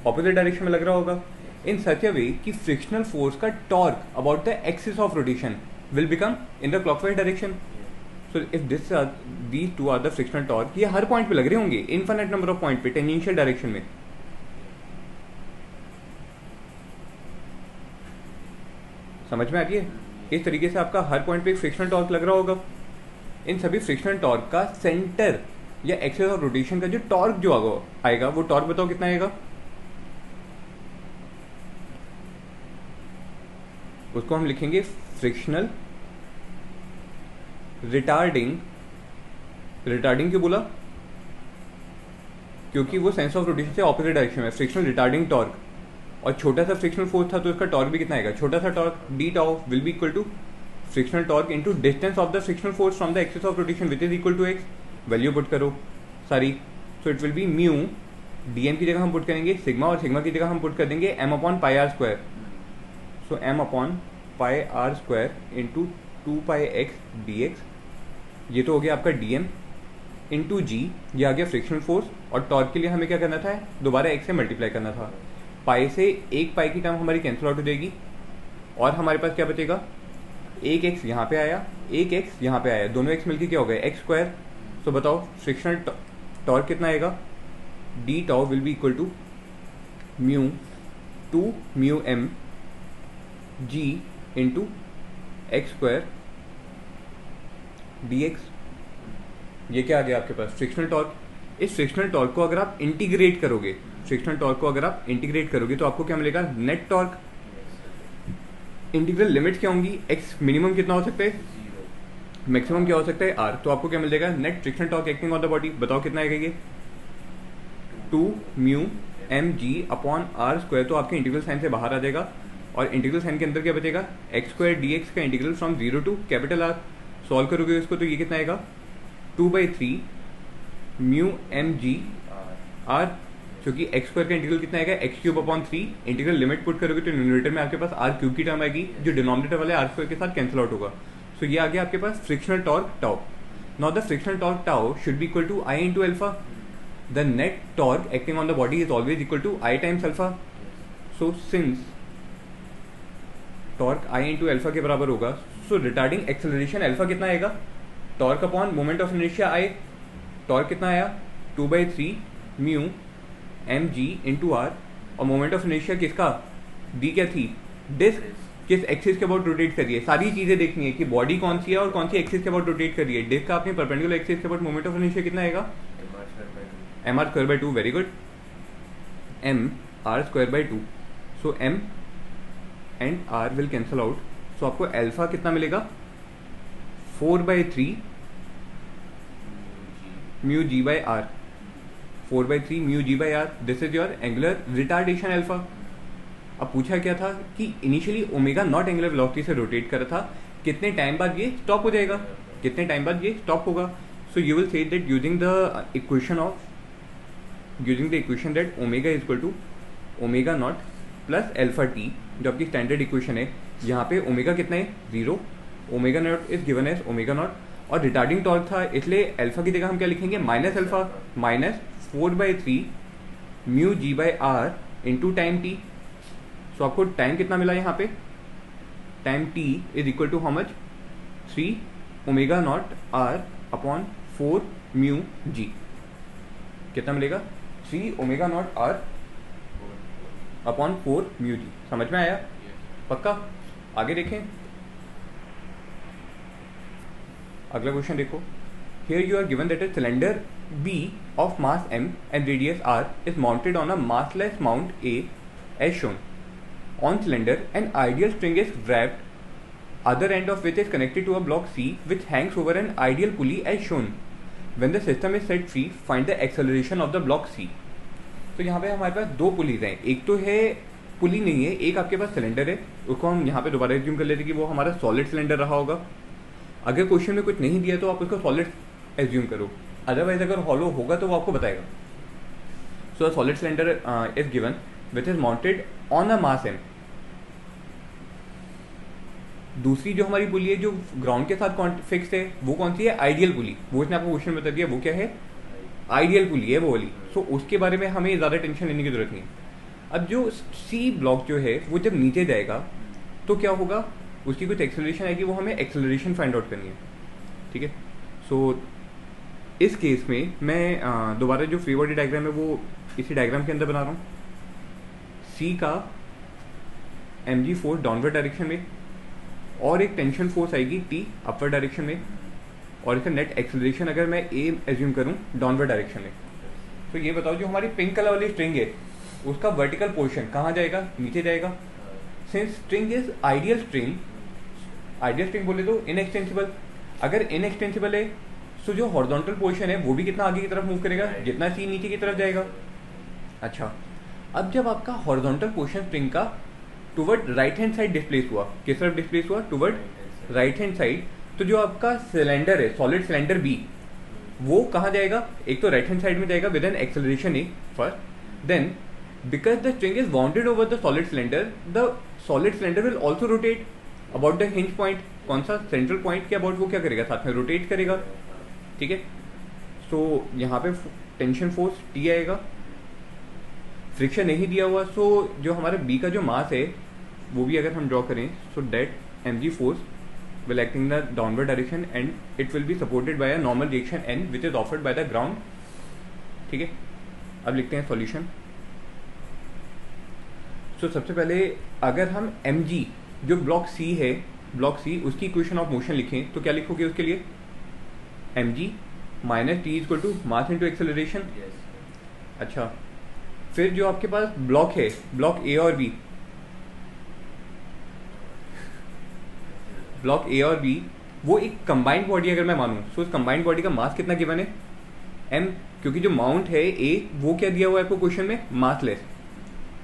ऑपोजिट डायरेक्शन में लग रहा होगा, इन सच अ वे कि फ्रिक्शनल फोर्स का torque about the axis of rotation will become in the clockwise direction. So if these two are the frictional torque, ये हर पॉइंट पे लग रहे होंगे, इनफिनिट नंबर ऑफ पॉइंट पे टेंजेंशियल डायरेक्शन में। समझ में आ रही है, इस तरीके से आपका हर पॉइंट पे एक फ्रिक्शनल टॉर्क लग रहा होगा। इन सभी फ्रिक्शनल टॉर्क का सेंटर या एक्सिस ऑफ रोटेशन का जो टॉर्क जो आएगा वो टॉर्क बताओ कितना आएगा, उसको हम लिखेंगे फ्रिक्शनल रिटार्डिंग। रिटार्डिंग क्यों बोला, क्योंकि वो सेंस ऑफ रोटेशन से ऑपोजिट डायरेक्शन में, फ्रिक्शनल रिटार्डिंग टॉर्क। और छोटा सा फ्रिक्शनल फोर्स था तो उसका टॉर्क भी कितना आएगा, छोटा सा torque d tau will be equal to frictional torque into distance of the frictional force from the axis of rotation which is equal to x. Value put करो सारी, so it will be mu, dm की जगह हम put करेंगे sigma, और sigma की जगह हम पुट कर देंगे m upon pi R square. So m upon pi R square into 2πx dx, ये तो हो गया आपका dm इंटू जी, ये आ गया फ्रिक्शनल फोर्स। और टॉर्क के लिए हमें क्या करना था, दोबारा x से मल्टीप्लाई करना था। पाई से एक पाई की टर्म हमारी कैंसिल आउट हो जाएगी, और हमारे पास क्या बचेगा, एक x यहाँ पे आया, एक x यहाँ पे आया, दोनों x मिलकर क्या हो गया, x स्क्वायर। तो बताओ फ्रिक्शनल टॉर्क कितना आएगा, d tau will be equal to mu 2 mu m g into x square dx। ये क्या आ गया आपके पास, फ्रिक्शनल टॉर्क। इस फ्रिक्शनल टॉर्क को अगर आप इंटीग्रेट करोगे, फ्रिक्शनल टॉर्क को अगर आप इंटीग्रेट करोगे तो आपको क्या मिलेगा, नेट टॉर्क। इंटीग्रल लिमिट क्या होंगी, x मिनिमम कितना हो सकता है, मैक्सिमम क्या हो सकता है r, तो आपको क्या मिल जाएगा, net frictional torque acting on the body. बताओ कितना आएगा ये, 2 mu M g upon R square. तो आपके इंटीग्रल साइन से बाहर आ जाएगा, और इंटीग्रल साइन के अंदर क्या बचेगा, एक्स स्क्वायर डी एक्स का integral from 0 to capital R. Solve करोगे उसको तो ये कितना आएगा, 2/3 म्यू एम जी आर, क्योंकि एक्स स्क्वायर का इंटीग्रल कितना आएगा, x cube upon 3। Integral limit put करोगे तो न्यूमरेटर में आपके पास आर क्यूब की टर्म आएगी, जो डिनोमिनेटर वाले आर स्क्वायर के साथ कैंसिल आउट होगा। सो ये आ गया आपके पास frictional torque tau. Now the frictional torque tau should be equal to I into alpha. The net torque acting on the body is always equal to I times alpha. So since torque I into alpha के बराबर होगा, सो retarding acceleration alpha कितना आएगा, torque upon moment of inertia I. Torque कितना आया, 2/3 mu M G into R, और moment of inertia किसका, डी क्या थी, डिस्क किस एक्सिस के अबाउट रोटेट कर रही है। सारी चीज़ें देखनी है कि बॉडी कौन सी है और कौन सी एक्सिस के अबाउट रोटेट कर रही है। डिस्क का आपने परपेंडिकुलर एक्सिस के अबाउट मोमेंट ऑफ इनर्शिया कितना आएगा, M R square by two, very good, M R square by two. So M and R will cancel out, सो आपको एल्फा कितना मिलेगा, 4/3 mu G by R, 4/3 mu G by R, this is your angular retardation alpha. अब पूछा क्या था कि initially omega naught angular velocity से रोटेट कर रहा था, कितने टाइम बाद ये स्टॉप हो जाएगा, कितने टाइम बाद ये स्टॉप होगा। सो यू विल से that using the equation that omega is equal to omega naught plus alpha t, जो आपकी स्टैंडर्ड इक्वेशन है। यहाँ पे ओमेगा कितना है, 0, omega nought is given as omega nought, और रिटार्डिंग टॉर्क था इसलिए अल्फा की जगह हम क्या लिखेंगे, minus alpha, minus 4/3 mu G by R into time T. So आपको टाइम कितना मिला यहाँ पे, time T is equal to how much, 3 omega nought R upon 4 mu G, कितना मिलेगा, 3 omega nought R upon 4 mu G. समझ में आया, पक्का। आगे देखें, अगला क्वेश्चन देखो। Here you are given that a cylinder B of mass m and radius r is mounted on a massless mount A as shown. On cylinder, an ideal string is wrapped, other end of which is connected to a block C which hangs over an ideal pulley as shown. When the system is set free, find the acceleration of the block C. तो यहाँ पे हमारे पास दो pulleys हैं, एक तो है पुली नहीं है, एक आपके पास सिलेंडर है, उसको हम यहाँ पे दोबारा एज्यूम कर लेते कि वो हमारा सॉलिड सिलेंडर रहा होगा। अगर क्वेश्चन में कुछ नहीं दिया तो आप उसको सॉलिड एज्यूम करो, अदरवाइज अगर हॉलो होगा तो वो आपको बताएगा। So solid cylinder is given which is mounted on a mass M. दूसरी जो हमारी पुली है जो ग्राउंड के साथ फिक्स है वो कौन सी है, आइडियल पुली, वो इसने आपको क्वेश्चन बता दिया, वो क्या है, आइडियल पुली है वो वाली। सो उसके बारे में हमें ज़्यादा टेंशन लेने की जरूरत नहीं। अब जो सी ब्लॉक जो है वो जब नीचे जाएगा तो क्या होगा, उसकी कुछ एक्सेलरेशन आएगी, वो हमें एक्सेलरेशन फाइंड आउट करनी है, ठीक है। सो इस केस में मैं दोबारा जो फ्री बॉडी डायग्राम है वो इसी डायग्राम के अंदर बना रहा हूँ। सी का mg फोर्स डाउनवर्ड डायरेक्शन में और एक टेंशन फोर्स आएगी T अपवर्ड डायरेक्शन में, और इसका नेट एक्सेलरेशन अगर मैं A एज्यूम करूँ डाउनवर्ड डायरेक्शन में। तो ये बताओ जो हमारी पिंक कलर वाली स्ट्रिंग है उसका वर्टिकल पोर्शन कहाँ जाएगा, नीचे जाएगा। Since string is ideal string बोले तो इनएक्सटेंसिबल, अगर इनएक्सटेंसिबल है तो जो हॉरिजॉन्टल पोर्शन है वो भी कितना आगे की तरफ मूव करेगा, जितना सी नीचे की तरफ जाएगा। अच्छा, अब जब आपका हॉरिजॉन्टल पोर्शन स्प्रिंग का toward right hand side displace हुआ, किस तरफ डिस्प्लेस हुआ, टुवर्ड राइट हैंड साइड, तो जो आपका सिलेंडर है सॉलिड सिलेंडर बी वो कहाँ जाएगा, एक तो राइट हैंड साइड में जाएगा with an acceleration A first, then because the string is bounded over the solid cylinder will also rotate about the hinge point. कौन सा, सेंट्रल पॉइंट के अबाउट वो क्या करेगा, साथ में रोटेट करेगा, ठीक है। सो यहाँ पे टेंशन फोर्स T आएगा, फ्रिक्शन नहीं दिया हुआ, सो जो हमारे B का जो मास है वो भी अगर हम ड्रॉ करें, so that mg force will act in the downward direction and it will be supported by a normal reaction N which is offered by the ground, ठीक है। अब लिखते हैं सॉल्यूशन। सो सबसे पहले अगर हम mg जो ब्लॉक C है, ब्लॉक C उसकी इक्वेशन ऑफ मोशन लिखें तो क्या लिखोगे उसके लिए, mg minus T equal to mass into acceleration. अच्छा, फिर जो आपके पास ब्लॉक है, ब्लॉक A और B, ब्लॉक A और B वो एक कंबाइंड बॉडी अगर मैं मानूं तो उस कंबाइंड बॉडी का मास कितना गिवन है, m, क्योंकि जो माउंट है A वो क्या दिया हुआ है आपको क्वेश्चन में, मासलेस।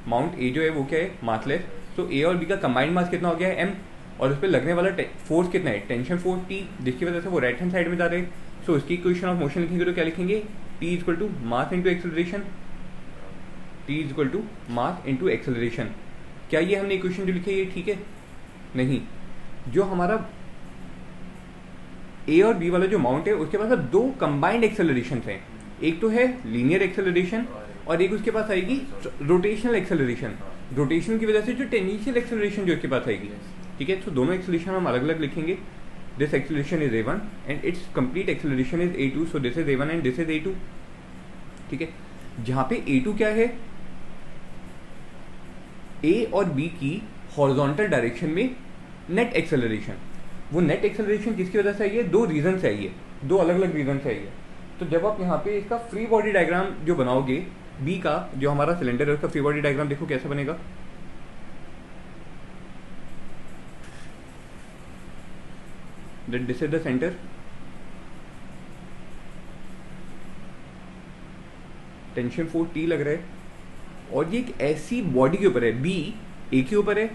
माउंट A जो है वो क्या है, मासलेस। तो A और B का कंबाइंड मास कितना हो गया है, m, और उस पर लगने वाला फोर्स कितना है, टेंशन फोर्स T, जिसकी वजह से वो राइट हैंड साइड में जा रहे हैं। सो उसकी इक्वेशन ऑफ मोशन लिखेंगे तो क्या लिखेंगे, T equal to mass into acceleration, T equal to mass into acceleration. क्या ये हमने इक्वेशन जो लिखी है ये ठीक है, नहीं। जो हमारा A और B वाला जो माउंट है उसके पास दो कंबाइंड एक्सेलरेशन हैं, एक तो है लीनियर एक्सेलरेशन और एक उसके पास आएगी रोटेशनल एक्सेलरेशन। रोटेशन की वजह से जो टेंजेंशियल एक्सेलरेशन जो उसके पास आएगी, ठीक है। तो दोनों एक्सेलरेशन हम अलग अलग लिखेंगे। This acceleration is A1 and it's complete acceleration is A2, so this is A1 and this is A2, ठीक है। जहां पे A2 क्या है, A और B की हॉरिजॉन्टल डायरेक्शन में नेट एक्सेलरेशन। वो नेट एक्सेलरेशन किसकी वजह से आई है, दो रीजन से आई है, दो अलग अलग रीजन से आई है। तो जब आप यहाँ पे इसका फ्री बॉडी डायग्राम जो बनाओगे, बी का जो हमारा सिलेंडर है उसका फ्री बॉडी डायग्राम देखो कैसे बनेगा। This is the centre, tension force T लग रहा है, और ये एक ऐसी बॉडी के ऊपर है, बी ए के ऊपर है,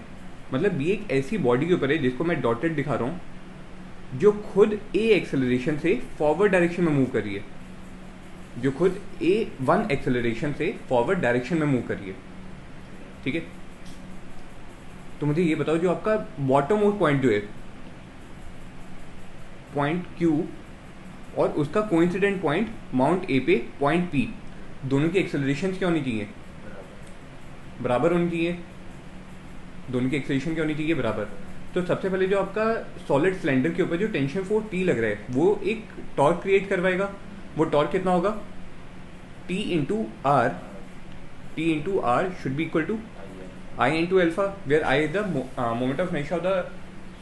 मतलब बी एक ऐसी बॉडी के ऊपर है जिसको मैं डॉटेड दिखा रहा हूं, जो खुद ए एक्सेलरेशन से फॉरवर्ड डायरेक्शन में मूव कर रही है, जो खुद A1 एक्सेलरेशन से फॉरवर्ड डायरेक्शन में मूव कर रही है। ठीक है, तो मुझे ये बताओ, जो आपका बॉटम मोस्ट पॉइंट जो है पॉइंट Q और उसका कोइंसिडेंट पॉइंट माउंट A पे पॉइंट P, दोनों की एक्सेलरेशन क्या होनी चाहिए, बराबर होनी चाहिए। दोनों की एक्सेलरेशन क्या होनी चाहिए, बराबर। तो सबसे पहले जो आपका सॉलिड सिलेंडर के ऊपर जो टेंशन फोर्स T लग रहा है, वो एक टॉर्क क्रिएट करवाएगा। वो टॉर्क कितना होगा, T into R, T into R should be equal to I into alpha, where I is the moment of inertia of the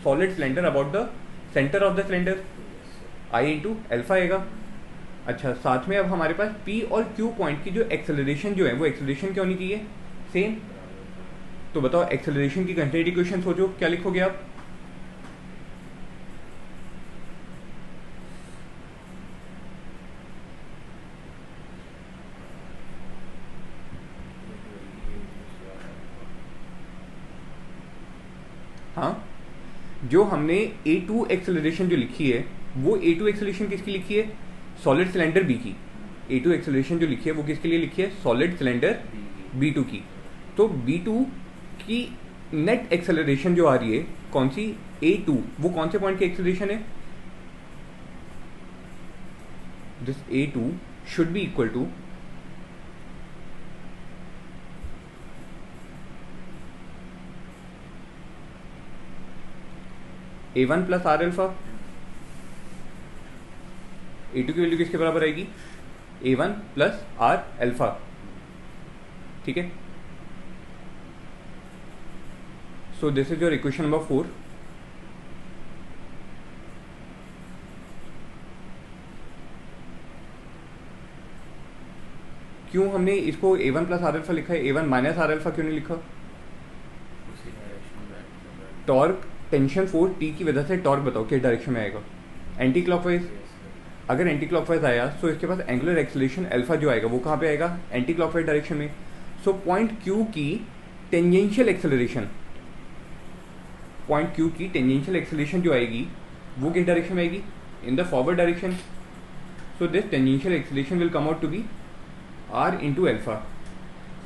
solid cylinder about the centre of the cylinder, I into alpha आएगा। अच्छा, साथ में अब हमारे पास P और Q point की जो एक्सेलरेशन जो है, वो एक्सेलरेशन क्या होनी चाहिए, सेम। तो बताओ एक्सेलरेशन की कंटिन्यूटी इक्वेशन सोचो, क्या लिखोगे आप, हाँ, जो हमने A2 एक्सेलरेशन जो लिखी है, वो A2 एक्सेलरेशन किसकी लिखी है, सॉलिड सिलेंडर B की। A2 एक्सेलरेशन जो लिखी है वो किसके लिए लिखी है, सॉलिड सिलेंडर B2 की। तो B2 की नेट एक्सेलरेशन जो आ रही है कौन सी, A2, वो कौन से पॉइंट की एक्सेलरेशन है, this A2 should be equal to A1 plus R alpha. A2 की वैल्यू किसके बराबर आएगी, A1 प्लस आर एल्फा। ठीक है, सो this is your equation number 4। क्यों हमने इसको A1 प्लस आर एल्फा लिखा है, A1 माइनस आर एल्फा क्यों नहीं लिखा, टॉर्क टेंशन फोर्स T की वजह से टॉर्क बताओ किस डायरेक्शन में आएगा, एंटी क्लॉकवाइज। अगर एंटी क्लॉकवाइज आया तो इसके पास एंगुलर एक्सेलरेशन अल्फा जो आएगा वो कहाँ पे आएगा, एंटी क्लॉकवाइज डायरेक्शन में। सो पॉइंट Q की टेंजेंशियल एक्सेलरेशन, पॉइंट Q की टेंजेंशियल एक्सेलरेशन जो आएगी वो किस डायरेक्शन में आएगी, in the forward direction. So this tangential acceleration will come out to be R into alpha.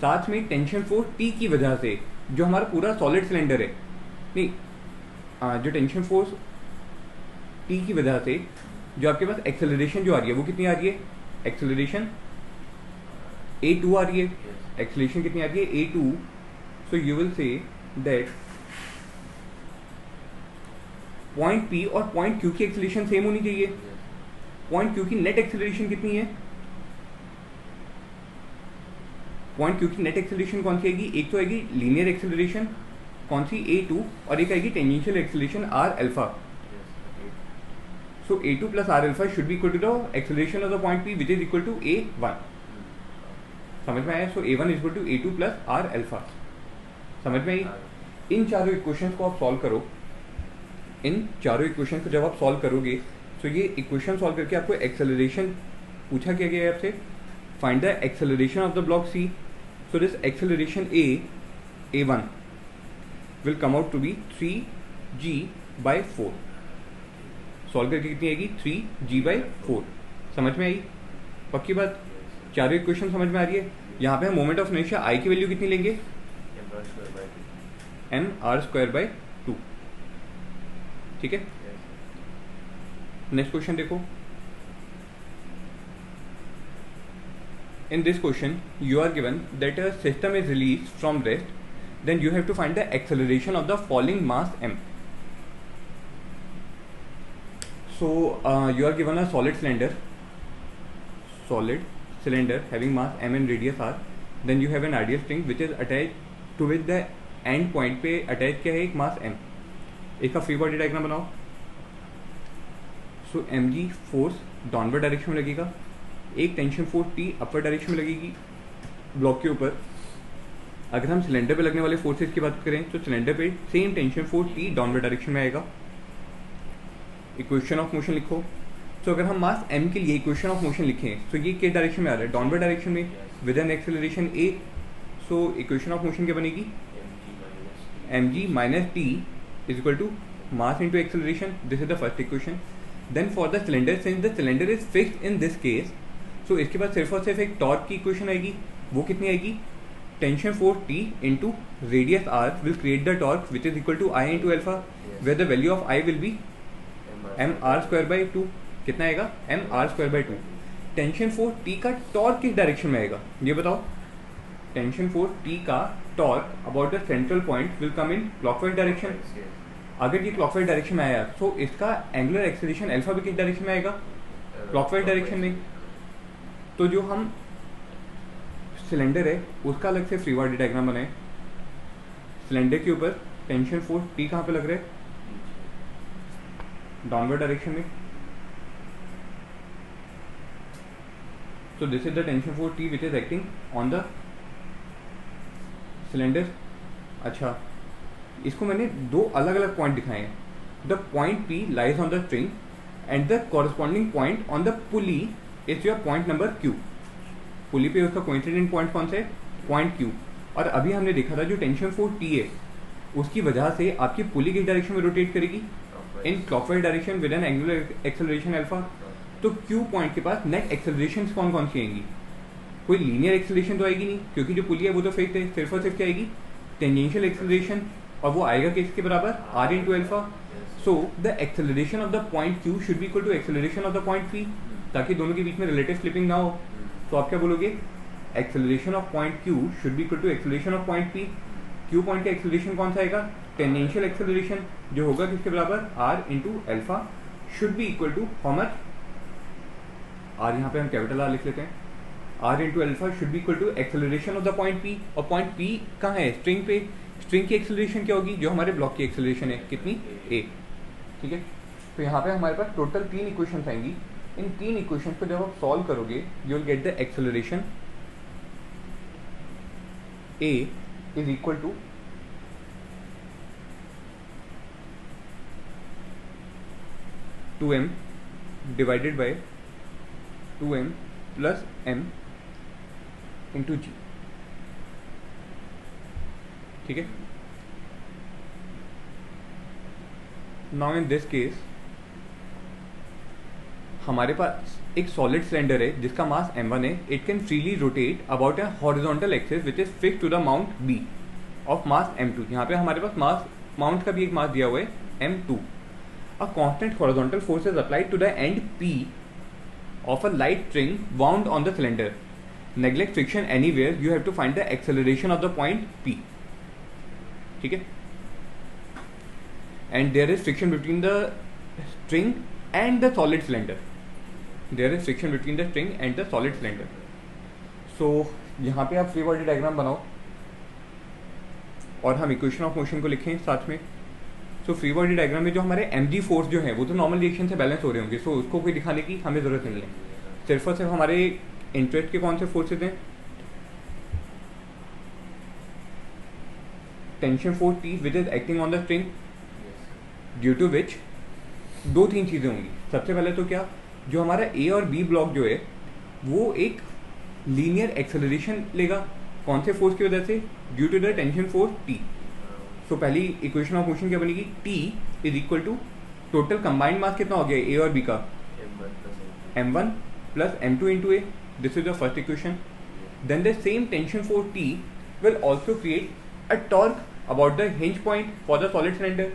साथ में टेंशन फोर्स T की वजह से जो हमारा पूरा सॉलिड सिलेंडर है, नहीं, जो टेंशन फोर्स T की वजह से जो आपके पास एक्सेलरेशन जो आ रही है वो कितनी आ रही है, एक्सेलरेशन A2 आ रही है, एक्सेलरेशन कितनी आ रही है, A2। So you will say that point P और पॉइंट Q की एक्सेलरेशन सेम होनी चाहिए। पॉइंट Q की नेट एक्सेलरेशन कितनी है, पॉइंट Q की नेट एक्सेलरेशन कौन सी आएगी, एक तो आएगी लीनियर एक्सेलरेशन कौन सी, A2, और एक आएगी tangential acceleration R alpha. So A2 plus R alpha should be equal to the acceleration of the point P which is equal to A1। समझ में आया, so A1 is equal to A2 plus R alpha. समझ में आई। इन चारों equations को आप solve करो, इन चारों इक्वेशन को जब आप सॉल्व करोगे तो ये इक्वेशन सॉल्व करके आपको एक्सेलरेशन पूछा क्या गया है आपसे, find the acceleration of the block C। So this acceleration A1 will come out to be 3g/4। Solve करके कितनी आएगी, 3g/4। समझ में आई, पक्की बात, चारों इक्वेशन समझ में आ रही है। यहाँ पे हम मोमेंट ऑफ इनर्शिया I की वैल्यू कितनी लेंगे, mr²/2। ठीक है, नेक्स्ट क्वेश्चन देखो। In this question, you are given that a system is released from rest, then you have to find the acceleration of the falling mass m. So you are given a solid cylinder having mass m and radius r, then you have an ideal string which is attached to which the end point पे attach क्या है, एक mass m. इसका free body diagram बनाओ. सो mg force downward direction में लगेगा, एक tension force T upward direction में लगेगी ब्लॉक के ऊपर. अगर हम सिलेंडर पे लगने वाले फोर्सेस की बात करें तो सिलेंडर पे same tension force T downward direction में आएगा. इक्वेशन ऑफ मोशन लिखो. तो अगर हम मास m के लिए इक्वेशन ऑफ मोशन लिखें तो ये किस डायरेक्शन में आ रहा है, डाउनवर्ड डायरेक्शन में with an acceleration a. So equation of motion क्या बनेगी, mg minus t is equal to mass into acceleration. This is the first equation. Then for the cylinder, since the cylinder is fixed in this case, so इसके बाद सिर्फ और सिर्फ एक torque की equation आएगी. वो कितनी आएगी, tension force T into radius r will create the torque which is equal to I into alpha, where the value of I will be M R square by 2. कितना आएगा, M R square by 2. Tension force T का torque किस direction में आएगा, ये बताओ. Tension force T का torque about the central point will come in clockwise direction. अगर ये क्लॉकवाइज डायरेक्शन में आया तो इसका एंगुलर एक्सेलरेशन अल्फा भी किस डायरेक्शन में आएगा, क्लॉकवाइज डायरेक्शन में. तो जो हम सिलेंडर है उसका अलग से फ्री बॉडी डायग्राम बनाए. सिलेंडर के ऊपर टेंशन फोर्स T कहाँ पे लग रहा है, डाउनवर्ड डायरेक्शन में. So this is the tension force T which is acting on the cylinder. अच्छा, इसको मैंने दो अलग अलग पॉइंट दिखाए हैं. The point P lies on the string and the corresponding point on the pulley is your point number Q. पुली पे उसका कोइंसिडेंट पॉइंट कौन सा है, पॉइंट Q. और अभी हमने देखा था जो टेंशन फोर्स T है उसकी वजह से आपकी पुली किस डायरेक्शन में रोटेट करेगी, इन clockwise direction with N angular acceleration alpha. तो Q पॉइंट के पास नेट एक्सेलरेशन कौन कौन सी आएंगी, कोई लीनियर एक्सेलरेशन तो आएगी नहीं क्योंकि जो पुली है वो तो फिक्स्ड है. सिर्फ और सिर्फ क्या आएगी, टेंजेंशियल एक्सेलरेशन, और वो आएगा किसके बराबर, r into alpha. So the acceleration of the point Q should be equal to acceleration of the point P, ताकि दोनों के बीच में रिलेटिव स्लिपिंग ना हो. तो आप क्या बोलोगे, acceleration of point Q should be equal to acceleration of point P. Q point का एक्सेलरेशन कौन सा आएगा, टेंजेंशियल एक्सेलरेशन, जो होगा किसके बराबर, r into alpha should be equal to how much, r यहाँ पे हम कैपिटल R लिख लेते हैं. r into alpha should be equal to acceleration of the point P. और पॉइंट P कहाँ है, स्ट्रिंग पे. स्ट्रिंग की एक्सेलरेशन क्या होगी, जो हमारे ब्लॉक की एक्सेलरेशन है, कितनी, a. ठीक है. तो यहाँ पे हमारे पास टोटल 3 इक्वेशंस आएंगी. इन 3 इक्वेशंस को जब आप सॉल्व करोगे you will get the acceleration a is equal to m divided by 2m plus m into g. ठीक है. नाउ इन दिस केस हमारे पास एक सॉलिड सिलेंडर है जिसका मास m1 है. It can freely rotate about a horizontal axis which is fixed to the mount b of mass m2. यहाँ पे हमारे पास मास माउंट का भी एक मास दिया हुआ है m2. A constant horizontal force is applied to the end P of a light string wound on the cylinder. Neglect friction anywhere. You have to find the acceleration of the point P. ठीक है. And there is friction between the string and the solid cylinder. There is friction between the string and the solid cylinder. So यहाँ पे आप free body diagram बनाओ और हम equation of motion को लिखें साथ में. सो फ्री बॉडी डायग्राम में जो हमारे mg फोर्स जो है वो तो नॉर्मल रिएक्शन से बैलेंस हो रहे होंगे. सो उसको कोई दिखाने की हमें ज़रूरत नहीं है. सिर्फ और सिर्फ हमारे इंटरेस्ट के कौन से फोर्सेज हैं, tension force T which is acting on the string, due to which 2-3 चीज़ें होंगी. सबसे पहले तो क्या, जो हमारा A और B ब्लॉक जो है वो एक लीनियर एक्सेलरेशन लेगा. कौन से फोर्स की वजह से, due to the tension force T. तो पहली इक्वेशन ऑफ मोशन क्या बनेगी, T is equal to total combined mass कितना हो गया A और B का, m1 plus m2 into a. This is the first equation. Then the same tension force T will also create a torque about the hinge point for the solid cylinder.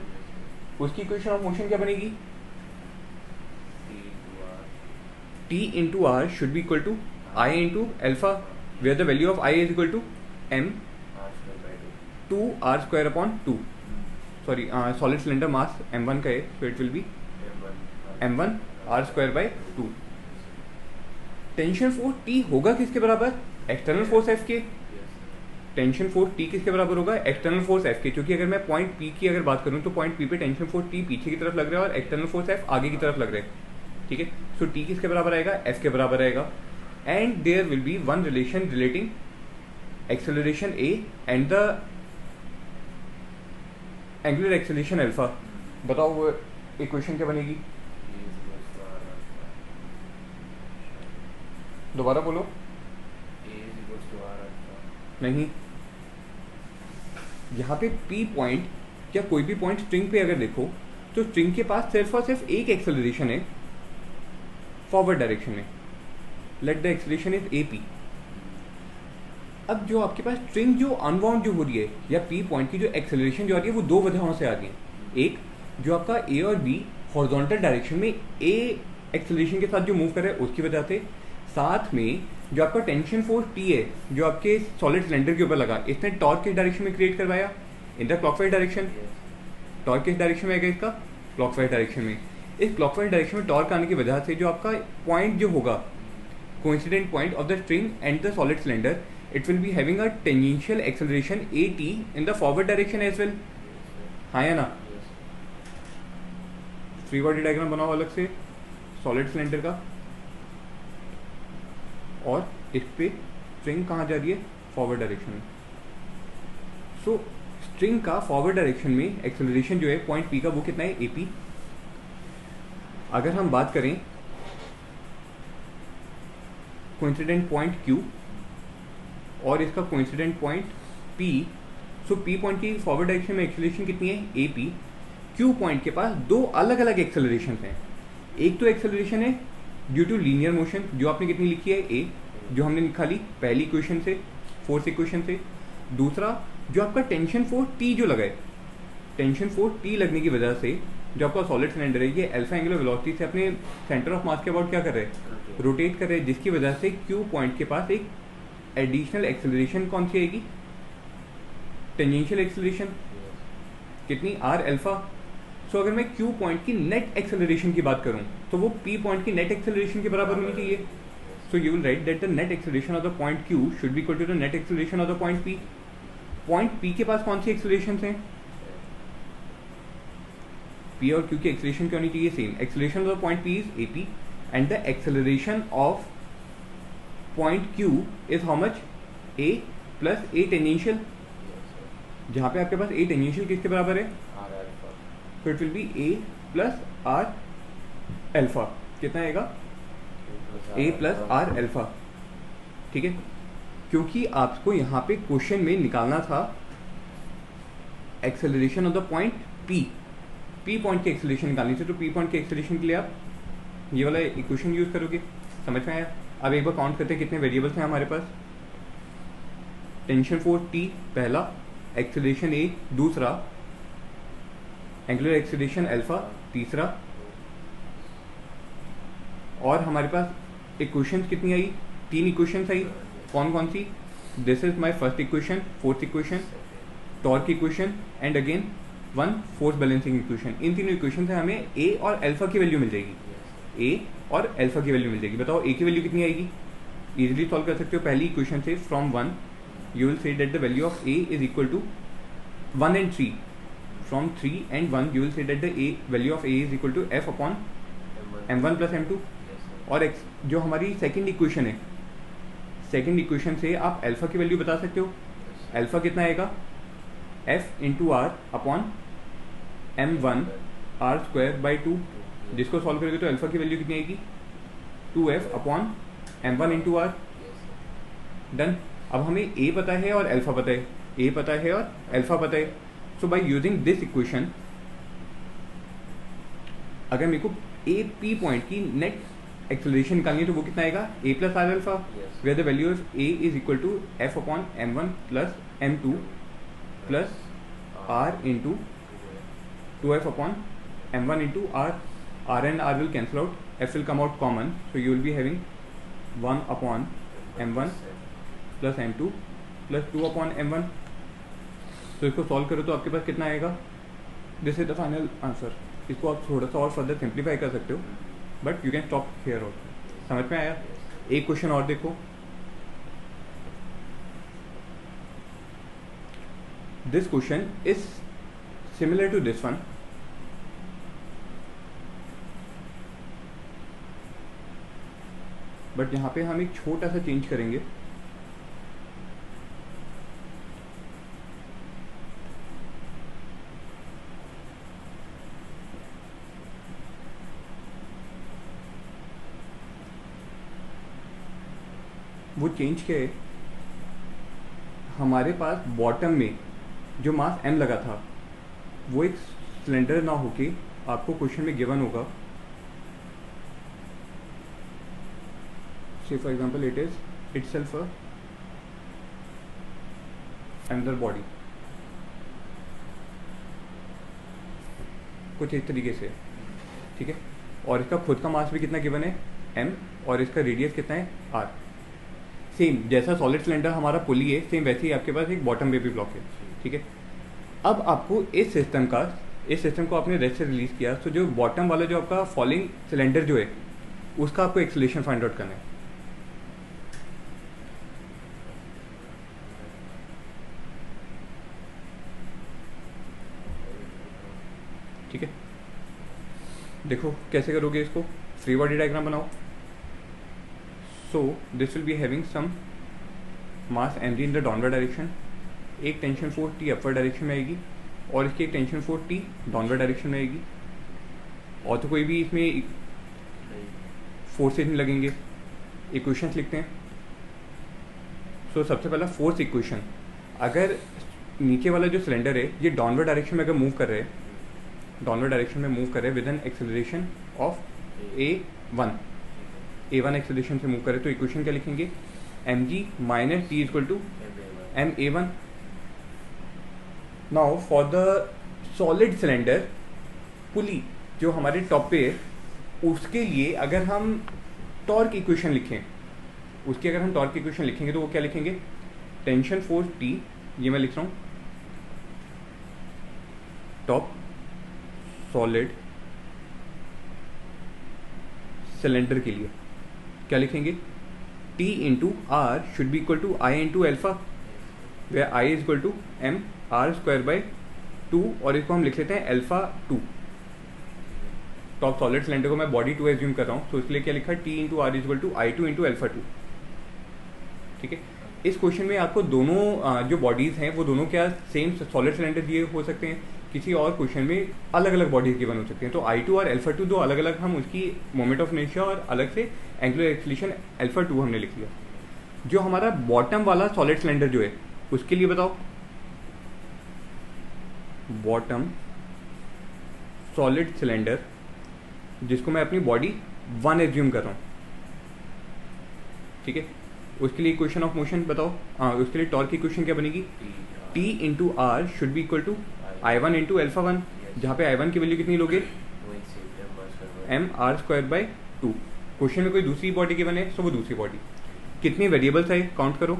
उसकी equation of motion क्या बनेगी, T into r should be equal to I into alpha, where the value of I is equal to m 2 r square upon 2. Sorry, solid cylinder mass m1 का है, so it will be m1 r square by 2. Tension force T होगा किसके बराबर, external force F के। Tension force T किसके बराबर होगा, external force F के, क्योंकि अगर मैं पॉइंट पी की अगर बात करूं तो पॉइंट पी पे टेंशन फोर्स टी पीछे की तरफ लग रहा है और एक्सटर्नल फोर्स एफ आगे की तरफ लग रहा है, ठीक है। सो टी किसके बराबर आएगा, एफ के बराबर आएगा। And there will be one relation relating acceleration A and the angular acceleration alpha. बताओ वो इक्वेशन क्या बनेगी, दोबारा बोलो। नहीं, यहाँ पे P पॉइंट या कोई भी पॉइंट स्ट्रिंग पे अगर देखो तो स्ट्रिंग के पास सिर्फ और सिर्फ एक एक्सेलरेशन है फॉरवर्ड डायरेक्शन में, let the acceleration is AP। अब जो आपके पास स्ट्रिंग जो अनबाउंड जो हो रही है या P पॉइंट की जो एक्सेलरेशन जो आ रही है वो दो वजहों से आ रही है। एक जो आपका A और B हॉरिजॉन्टल डायरेक्शन में A एक्सेलरेशन के साथ जो मूव कर रहा है उसकी वजह से, साथ में जो आपका टेंशन फोर्स टी है जो आपके सॉलिड सिलेंडर के ऊपर लगा, इसने टॉर्क किस डायरेक्शन में क्रिएट करवाया, इन द क्लॉकवाइज डायरेक्शन। टॉर्क किस डायरेक्शन में आएगा इसका, क्लॉकवाइज डायरेक्शन में। इस क्लॉकवाइज डायरेक्शन में टॉर्क आने की वजह से जो आपका पॉइंट जो होगा coincident point of the string and the solid cylinder, it will be having a tangential acceleration AT in the forward direction as well. हाँ या ना, फ्री बॉडी डायग्राम बनाओ अलग से सॉलिड सिलेंडर का, और इस पे स्ट्रिंग कहाँ जा रही है, फॉरवर्ड डायरेक्शन में। सो स्ट्रिंग का फॉरवर्ड डायरेक्शन में एक्सेलरेशन जो है पॉइंट P का वो कितना है, AP। अगर हम बात करें कोइंसिडेंट पॉइंट Q और इसका कोइंसिडेंट पॉइंट P, सो P पॉइंट की फॉरवर्ड डायरेक्शन में एक्सेलरेशन कितनी है, AP। Q पॉइंट के पास दो अलग अलग एक्सेलरेशन हैं। एक तो एक्सेलरेशन है ड्यू टू लीनियर मोशन जो आपने कितनी लिखी है, A, जो हमने निकाली पहली इक्वेशन से, फोर्थ इक्वेशन से। दूसरा जो आपका टेंशन फोर्स T जो लगा है, टेंशन फोर्स T लगने की वजह से जो आपका सॉलिड सिलेंडर है ये अल्फा एंगुलर वेलोसिटी से अपने सेंटर ऑफ मास के अबाउट क्या कर रहे हैं, रोटेट कर रहे हैं, जिसकी वजह से Q पॉइंट के पास एक एडिशनल एक्सेलरेशन कौन सी आएगी, टेंजेंशियल एक्सेलरेशन, कितनी, R अल्फा। सो अगर मैं Q पॉइंट की नेट एक्सेलरेशन की बात करूं तो वो P पॉइंट की नेट एक्सेलरेशन के बराबर होनी चाहिए। So you will write that the net acceleration of the point Q should be equal to the net acceleration of the point P। Point P के पास कौन सी एक्सेलरेशन हैं, P और Q की एक्सेलरेशन क्या होनी चाहिए, same. Acceleration of the point P is AP and the acceleration of point Q is how much, A plus A tangential, जहां पे आपके पास A टेंजेंशियल किसके बराबर है, तो it will B A plus R alpha. कितना आएगा, A प्लस R अल्फा, ठीक है। क्योंकि आपको यहाँ पे क्वेश्चन में निकालना था acceleration of the point P point की एक्सेलरेशन निकालनी थी, तो P पॉइंट की एक्सेलरेशन के लिए आप ये वाला इक्वेशन यूज करोगे। समझ में आया। अब एक बार काउंट करते हैं कितने वेरिएबल्स हैं हमारे पास। टेंशन फोर्स T पहला, एक्सेलरेशन A दूसरा, एंगुलर एक्सेलरेशन अल्फा तीसरा, और हमारे पास इक्वेशंस कितनी आई, 3 इक्वेशंस आई। कौन कौन सी, this is my first equation, fourth equation, torque equation and again one force balancing equation. इन तीनों इक्वेशन से हमें ए और अल्फा की वैल्यू मिल जाएगी, ए और अल्फा की वैल्यू मिल जाएगी। बताओ ए की वैल्यू कितनी आएगी, इजीली सॉल्व कर सकते हो। पहली इक्वेशन से फ्रॉम 1 यू विल से that the value of A is equal to 1 and 3। From 3 and 1 you will से that the A value of A is equal to F upon m1 plus m2। और जो हमारी second equation है, second equation से आप alpha की value बता सकते हो। अल्फा कितना आएगा, F into R upon m1 R square by 2। जिसको सॉल्व करोगे तो अल्फा की वैल्यू कितनी आएगी, 2f upon m1 into are. Done. अब हमें a पता है और अल्फा पता है, a पता है और अल्फा पता है। So by using this equation अगर मेरे को ए पी पॉइंट की नेट एक्सेलरेशन निकालनी है तो वो कितना आएगा, a plus R alpha, where the value of a is equal to f upon m1 plus m2 plus r into 2f upon m1 into r। r and r will cancel out, f will come out common, so you will be having 1 upon m1 plus m2 plus 2 upon m1। तो इसको solve करो तो आपके पास कितना आएगा, this is the final answer. इसको आप थोड़ा सा और फर्दर सिंप्लीफाई कर सकते हो, but you can stop here also. समझ में आया। एक क्वेश्चन और देखो, this question is similar to this one, but यहाँ पे हम एक छोटा सा चेंज करेंगे। वो चेंज क्या है, हमारे पास बॉटम में जो मास m लगा था वो एक सिलेंडर ना होके आपको क्वेश्चन में गिवन होगा, say for example it is itself a another body, कुछ इस तरीके से, ठीक है। और इसका खुद का मास भी कितना गिवन है m, और इसका रेडियस कितना है r। सेम जैसा सॉलिड सिलेंडर हमारा पुली है, सेम वैसे ही आपके पास एक बॉटम बेबी ब्लॉक है, ठीक है। अब आपको इस सिस्टम को आपने रेस्ट से रिलीज किया, तो जो बॉटम वाला जो आपका फॉलिंग सिलेंडर जो है उसका आपको एक्सेलरेशन फाइंड आउट करना है, ठीक है। देखो कैसे करोगे इसको, फ्री बॉडी डायग्राम बनाओ। So this will be having some mass mg in the downward direction, एक tension force T upward direction में आएगी और इसकी एक tension force T downward direction में आएगी, और तो कोई भी इसमें फोर्सेज नहीं लगेंगे। इक्वेशंस लिखते हैं। सो सबसे पहला फोर्स इक्वेशन, अगर नीचे वाला जो सिलेंडर है ये डाउनवर्ड डायरेक्शन में अगर मूव कर रहे हैं, डाउनवर्ड डायरेक्शन में मूव कर रहे हैं with an acceleration of a1 acceleration से मूव करे, तो इक्वेशन क्या लिखेंगे, mg minus T equal to ma1। Now for the solid cylinder pulley जो हमारे टॉप पे है, उसके लिए अगर हम टॉर्क इक्वेशन लिखें, उसकी अगर हम टॉर्क इक्वेशन लिखेंगे तो वो क्या लिखेंगे, टेंशन फोर्स T, ये मैं लिख रहा हूँ टॉप सॉलिड सिलेंडर के लिए, क्या लिखेंगे, T into R should be equal to I into alpha, where I is equal to M R square by 2, और इसको हम लिख लेते हैं अल्फा 2। टॉप सॉलिड सिलेंडर को मैं बॉडी 2 एज्यूम कर रहा हूँ, तो इसलिए क्या लिखा है, T into R is equal to I 2 into alpha 2, ठीक है। इस क्वेश्चन में आपको दोनों जो बॉडीज हैं वो दोनों क्या सेम सॉलिड सिलेंडर दिए हो सकते हैं, किसी और क्वेश्चन में अलग अलग बॉडीज गिवन हो सकते हैं। तो I2 और अल्फा 2 दो अलग अलग, हम उसकी मोमेंट ऑफ इनर्शिया और अलग से एंगुलर एक्सीलरेशन अल्फा 2 हमने लिख लिया। जो हमारा बॉटम वाला सॉलिड सिलेंडर जो है उसके लिए बताओ, बॉटम सॉलिड सिलेंडर जिसको मैं अपनी बॉडी 1 एज्यूम कर रहा हूँ, ठीक है, उसके लिए इक्वेशन ऑफ मोशन बताओ। उसके लिए टॉर्क की इक्वेशन क्या बनेगी, T into R should be equal to I1 into alpha 1, जहाँ पे I1 की वैल्यू कितनी लोगे, M R square by 2। Question में कोई दूसरी बॉडी गिवन है, तो वो दूसरी बॉडी, कितनी वेरिएबल्स है काउंट करो,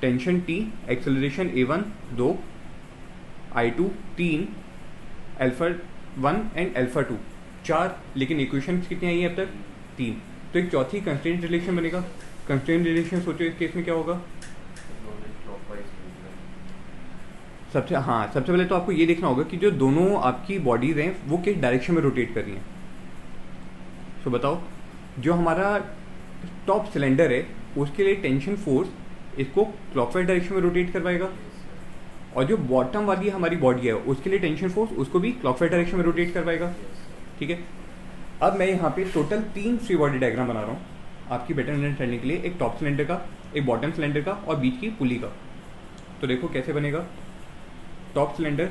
tension T, acceleration A1 2, I2 3, alpha 1 and alpha 2 4, लेकिन इक्वेशन कितनी आई है अब तक 3। तो एक चौथी कंस्ट्रेंट रिलेशन बनेगा। कंस्ट्रेंट रिलेशन सोचो इस केस में क्या होगा, सबसे पहले तो आपको ये देखना होगा कि जो दोनों आपकी बॉडीज हैं वो किस डायरेक्शन में रोटेट कर रही हैं। तो बताओ, जो हमारा टॉप सिलेंडर है उसके लिए टेंशन फोर्स इसको क्लॉकवाइज डायरेक्शन में रोटेट करवाएगा, और जो बॉटम वाली हमारी बॉडी है उसके लिए टेंशन फोर्स उसको भी क्लॉकवाइज डायरेक्शन में रोटेट करवाएगा, ठीक है। अब मैं यहाँ पे टोटल 3 फ्री बॉडी डायग्राम बना रहा हूँ आपकी बेटर अंडरस्टैंडिंग के लिए, एक टॉप सिलेंडर का, एक बॉटम सिलेंडर का और बीच की पुली का। तो देखो कैसे बनेगा, top cylinder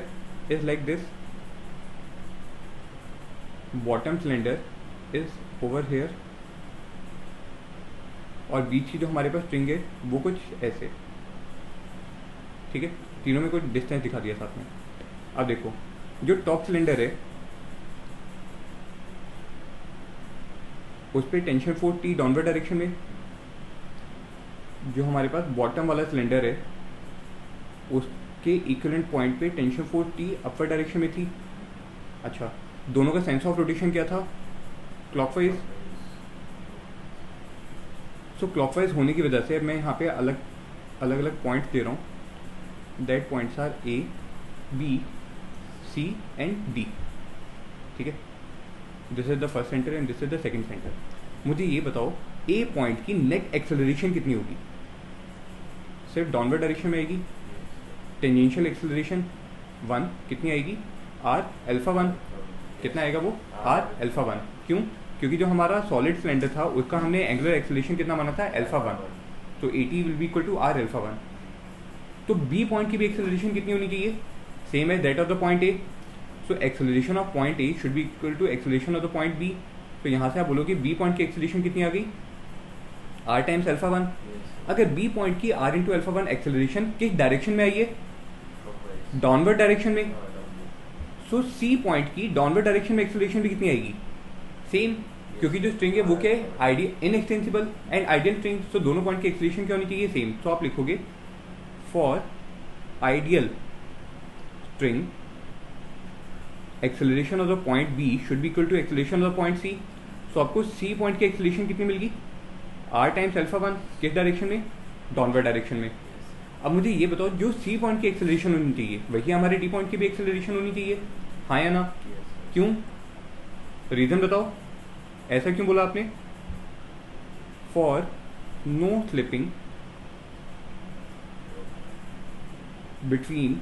is like this, bottom cylinder is over here, और बीच की जो हमारे पास स्ट्रिंग है वो कुछ ऐसे, ठीक है। तीनों में कुछ डिस्टेंस दिखा दिया साथ में। अब देखो जो टॉप सिलेंडर है उस पर tension force T downward direction में, जो हमारे पास बॉटम वाला सिलेंडर है उसके इक्विवेलेंट पॉइंट पे tension force T upward direction में थी। अच्छा, दोनों का सेंस ऑफ रोटेशन क्या था, क्लॉकवाइज, सो क्लॉकवाइज होने की वजह से अब मैं यहाँ पे अलग अलग पॉइंट्स दे रहा हूँ. That points are A, B, C and D. ठीक है, this is the first centre and this is the second centre. मुझे ये बताओ ए पॉइंट की नेट एक्सेलरेशन कितनी होगी? सिर्फ डाउनवर्ड डायरेक्शन में आएगी. टेंजेंशियल एक्सेलरेशन 1 कितनी आएगी? R alpha 1. कितना आएगा वो? R alpha 1. क्यों? क्योंकि जो हमारा सॉलिड सिलेंडर था उसका हमने एंगुलर एक्सेलरेशन कितना माना था? अल्फा 1. तो AT will be equal to R alpha 1. तो बी पॉइंट की भी एक्सेलरेशन कितनी होनी चाहिए? Same as that of the point A. So acceleration of point A should be equal to acceleration of the point B. तो यहाँ से आप बोलोगे बी पॉइंट की एक्सेलरेशन कितनी आ गई? R times alpha 1. अगर बी पॉइंट की आर इंटू अल्फा 1 एक्सेलरेशन किस डायरेक्शन में आई है? डाउनवर्ड डायरेक्शन में. सो सी पॉइंट की डाउनवर्ड डायरेक्शन में एक्सेलरेशन भी कितनी आएगी? सेम, क्योंकि जो स्ट्रिंग है वो क्या है? Ideal, inextensible and ideal string. So दोनों पॉइंट की एक्सेलरेशन क्या होनी चाहिए? सेम. तो आप लिखोगे for ideal string acceleration of the point B should be equal to acceleration of the point C. So आपको सी पॉइंट की एक्सेलरेशन कितनी मिलेगी? R times alpha 1. किस डायरेक्शन में? डाउनवर्ड डायरेक्शन में. अब मुझे ये बताओ जो सी पॉइंट की एक्सेलरेशन होनी चाहिए वही हमारे डी पॉइंट की भी एक्सेलरेशन होनी चाहिए, हाँ या ना? क्यों? रीजन बताओ, ऐसा क्यों बोला आपने? For no slipping between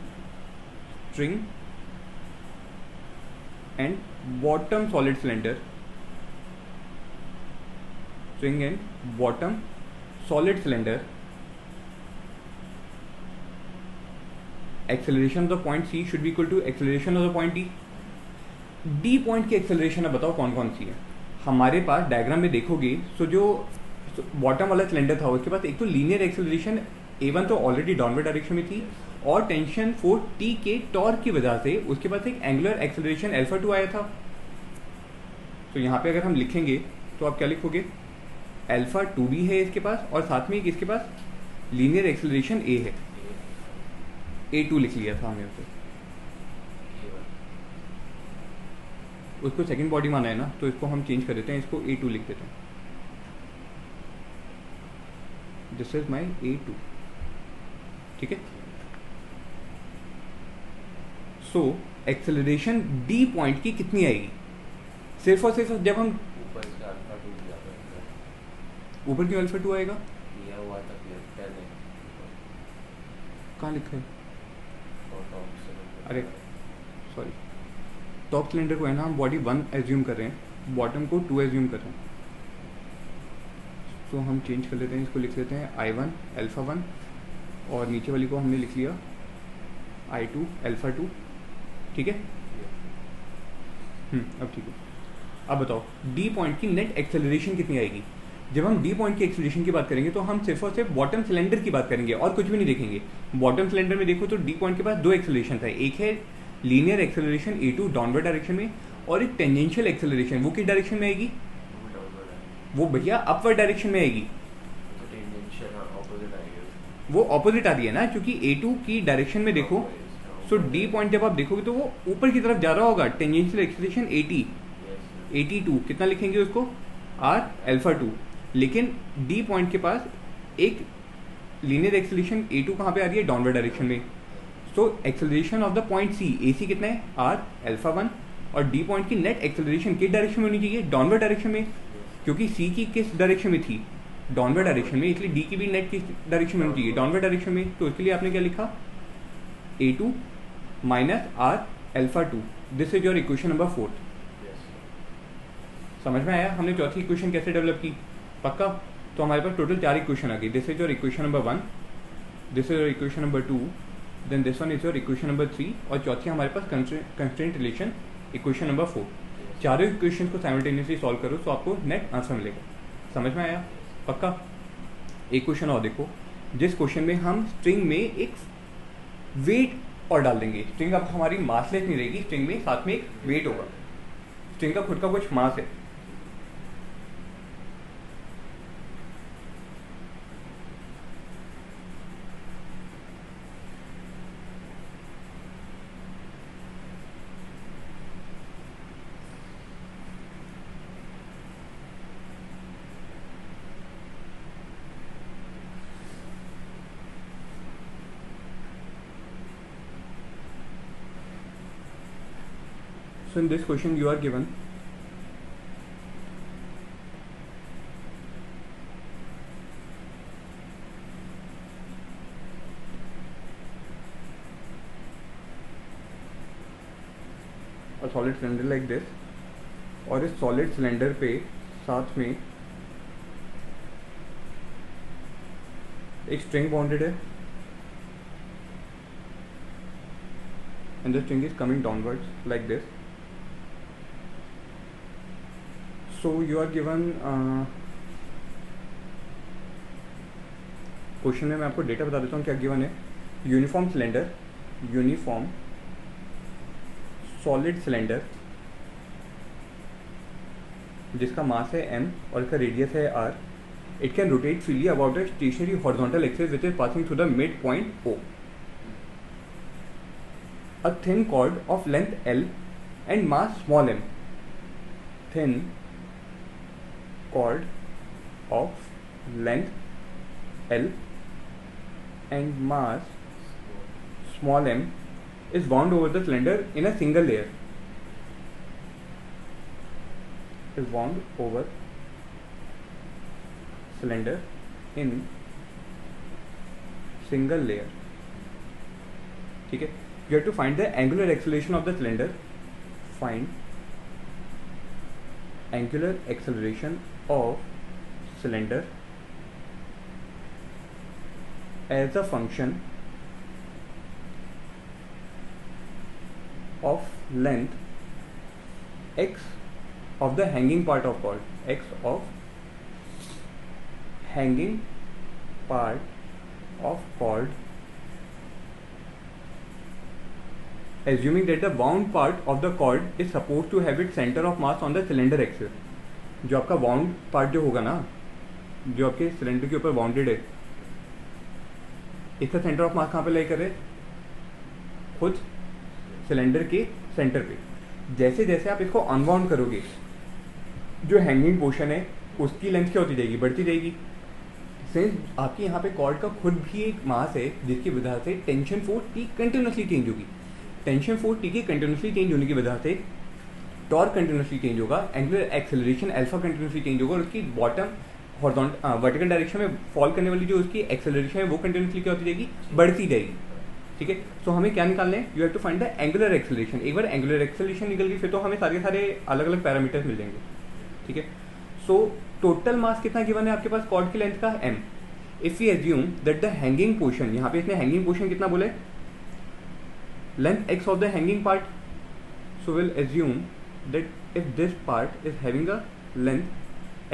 string and bottom solid cylinder. String and bottom solid cylinder acceleration of the point C should be equal to acceleration of the point D. D point की acceleration अब बताओ कौन कौन सी है? हमारे पास diagram में देखोगे तो जो बॉटम वाला सिलेंडर था उसके पास एक तो लीनियर एक्सेलरेशन A1 तो ऑलरेडी डाउनवर्ड डायरेक्शन में थी और टेंशन 4T के टॉर्क की वजह से उसके पास एक एंगुलर एक्सेलरेशन अल्फा 2 आया था. तो यहाँ पे अगर हम लिखेंगे तो आप क्या लिखोगे? अल्फा 2 भी है इसके पास और साथ में एक इसके पास लीनियर एक्सेलरेशन A है. A2 लिख लिया था हमने उसको सेकंड बॉडी माना है ना, तो इसको हम चेंज कर देते हैं, इसको A2 लिख देते हैं. This is my A2. ठीक है. सो एक्सेलरेशन डी पॉइंट की कितनी आएगी? सिर्फ और सिर्फ जब हम ऊपर क्यों अल्फा 2 आएगा? कहाँ लिखा है? अरे सॉरी, टॉप सिलेंडर को है ना हम बॉडी 1 एज्यूम कर रहे हैं, बॉटम को 2 एज्यूम कर रहे हैं. तो हम चेंज कर लेते हैं, इसको लिख लेते हैं I1 अल्फा 1 और नीचे वाली को हमने लिख लिया I2 अल्फा 2. ठीक है. अब ठीक है. अब बताओ डी पॉइंट की नेट एक्सेलरेशन कितनी आएगी? जब हम डी पॉइंट की एक्सेलरेशन की बात करेंगे तो हम सिर्फ और सिर्फ बॉटम सिलेंडर की बात करेंगे और कुछ भी नहीं देखेंगे. बॉटम सिलेंडर में देखो तो डी पॉइंट के पास दो एक्सेलरेशन है, एक है linear acceleration A2 downward direction में और एक टेंजेंशियल एक्सेलरेशन. वो किस डायरेक्शन में आएगी? वो भैया अपवर्ड डायरेक्शन में आएगी. वो ऑपोजिट आ रही है ना, क्योंकि A2 की डायरेक्शन में देखो. सो डी पॉइंट जब आप देखोगे तो वो ऊपर की तरफ जा रहा होगा. टेंजेंशियल एक्सेलरेशन AT2 कितना लिखेंगे उसको? R alpha 2. लेकिन डी पॉइंट के पास एक लीनियर एक्सेलरेशन A2 कहाँ पे आ रही है? डाउनवर्ड डायरेक्शन में. So acceleration of the point C AC कितना है? R alpha 1. और डी पॉइंट की नेट एक्सेलरेशन किस डायरेक्शन में होनी चाहिए? डाउनवर्ड डायरेक्शन में. क्योंकि सी की किस डायरेक्शन में थी? डाउनवर्ड डायरेक्शन में, इसलिए डी की भी नेट किस डायरेक्शन में होनी चाहिए? डाउनवर्ड डायरेक्शन में. तो उसके लिए आपने क्या लिखा? A2 minus R alpha 2. This is your equation number 4. समझ में आया हमने चौथी इक्वेशन कैसे डेवलप की? पक्का. तो हमारे पास टोटल 4 इक्वेशन आ गई. This is your equation number 1, this is your equation number 2, then this one is your equation number 3 और चौथी हमारे पास कंस्ट्रेंट रिलेशन इक्वेशन नंबर 4. चारों इक्वेशन को साइमल्टेनियसली सॉल्व करो तो आपको नेट आंसर मिलेगा. समझ में आया? पक्का. एक क्वेश्चन और देखो, जिस क्वेश्चन में हम स्ट्रिंग में एक वेट और डाल देंगे. स्ट्रिंग अब हमारी मासलेस नहीं रहेगी, स्ट्रिंग में साथ में एक वेट होगा. स्ट्रिंग का खुद का कुछ मास है. So in this question you are given a solid cylinder like this, और इस सॉलिड सिलेंडर पे साथ में एक स्ट्रिंग बॉन्डेड है and the string is coming downwards like this. So you are given question में मैं आपको डेटा बता देता हूँ क्या गिवन है. Uniform cylinder, uniform solid cylinder जिसका मास है m और इसका रेडियस है r. It can rotate freely about the stationary horizontal axis which is passing through the mid point O. A thin cord of length L and mass small m. Thin cord of length L and mass small m is wound over the cylinder in a single layer. Is wound over cylinder in single layer. ठीक है. You have to find the angular acceleration of the cylinder. Find angular acceleration of cylinder as a function of length x of the hanging part of cord. X of hanging part of cord, assuming that the wound part of the cord is supposed to have its center of mass on the cylinder axis. जो आपका wound part जो होगा ना, जो आपके cylinder के ऊपर bounded है, इसका सेंटर ऑफ मास कहाँ पे लाई करे? खुद सिलेंडर के सेंटर पे. जैसे जैसे आप इसको अनबाउंड करोगे, जो हैंगिंग पोर्शन है उसकी लेंथ क्या होती जाएगी? बढ़ती जाएगी. सिंस आपके यहाँ पे कॉर्ड का खुद भी एक मास है जिसकी वजह से tension force T continuously change होगी. टेंशन फोर्स टी के कंटिन्यूसली चेंज होने की वजह से टॉर्क कंटिन्यूसली चेंज होगा, angular acceleration alpha continuously change होगा, और उसकी बॉटम हॉरिजॉन्टल वर्टिकल डायरेक्शन में फॉल करने वाली जो उसकी एक्सेलरेशन है वो कंटिन्यूसली क्या होती जाएगी? बढ़ती जाएगी. ठीक है. सो हमें क्या निकालना है? You have to find the angular acceleration. एक बार एंगुलर एक्सेलरेशन निकल गई फिर तो हमें सारे सारे अलग अलग पैरामीटर्स मिल जाएंगे. ठीक है. सो टोटल मास कितना गिवन है आपके पास कॉर्ड की लेंथ का? m. If we assume that the hanging portion, यहाँ पे इसने हैंगिंग पोर्शन कितना बोले? length x of the hanging part. So we'll assume that if this part is having a length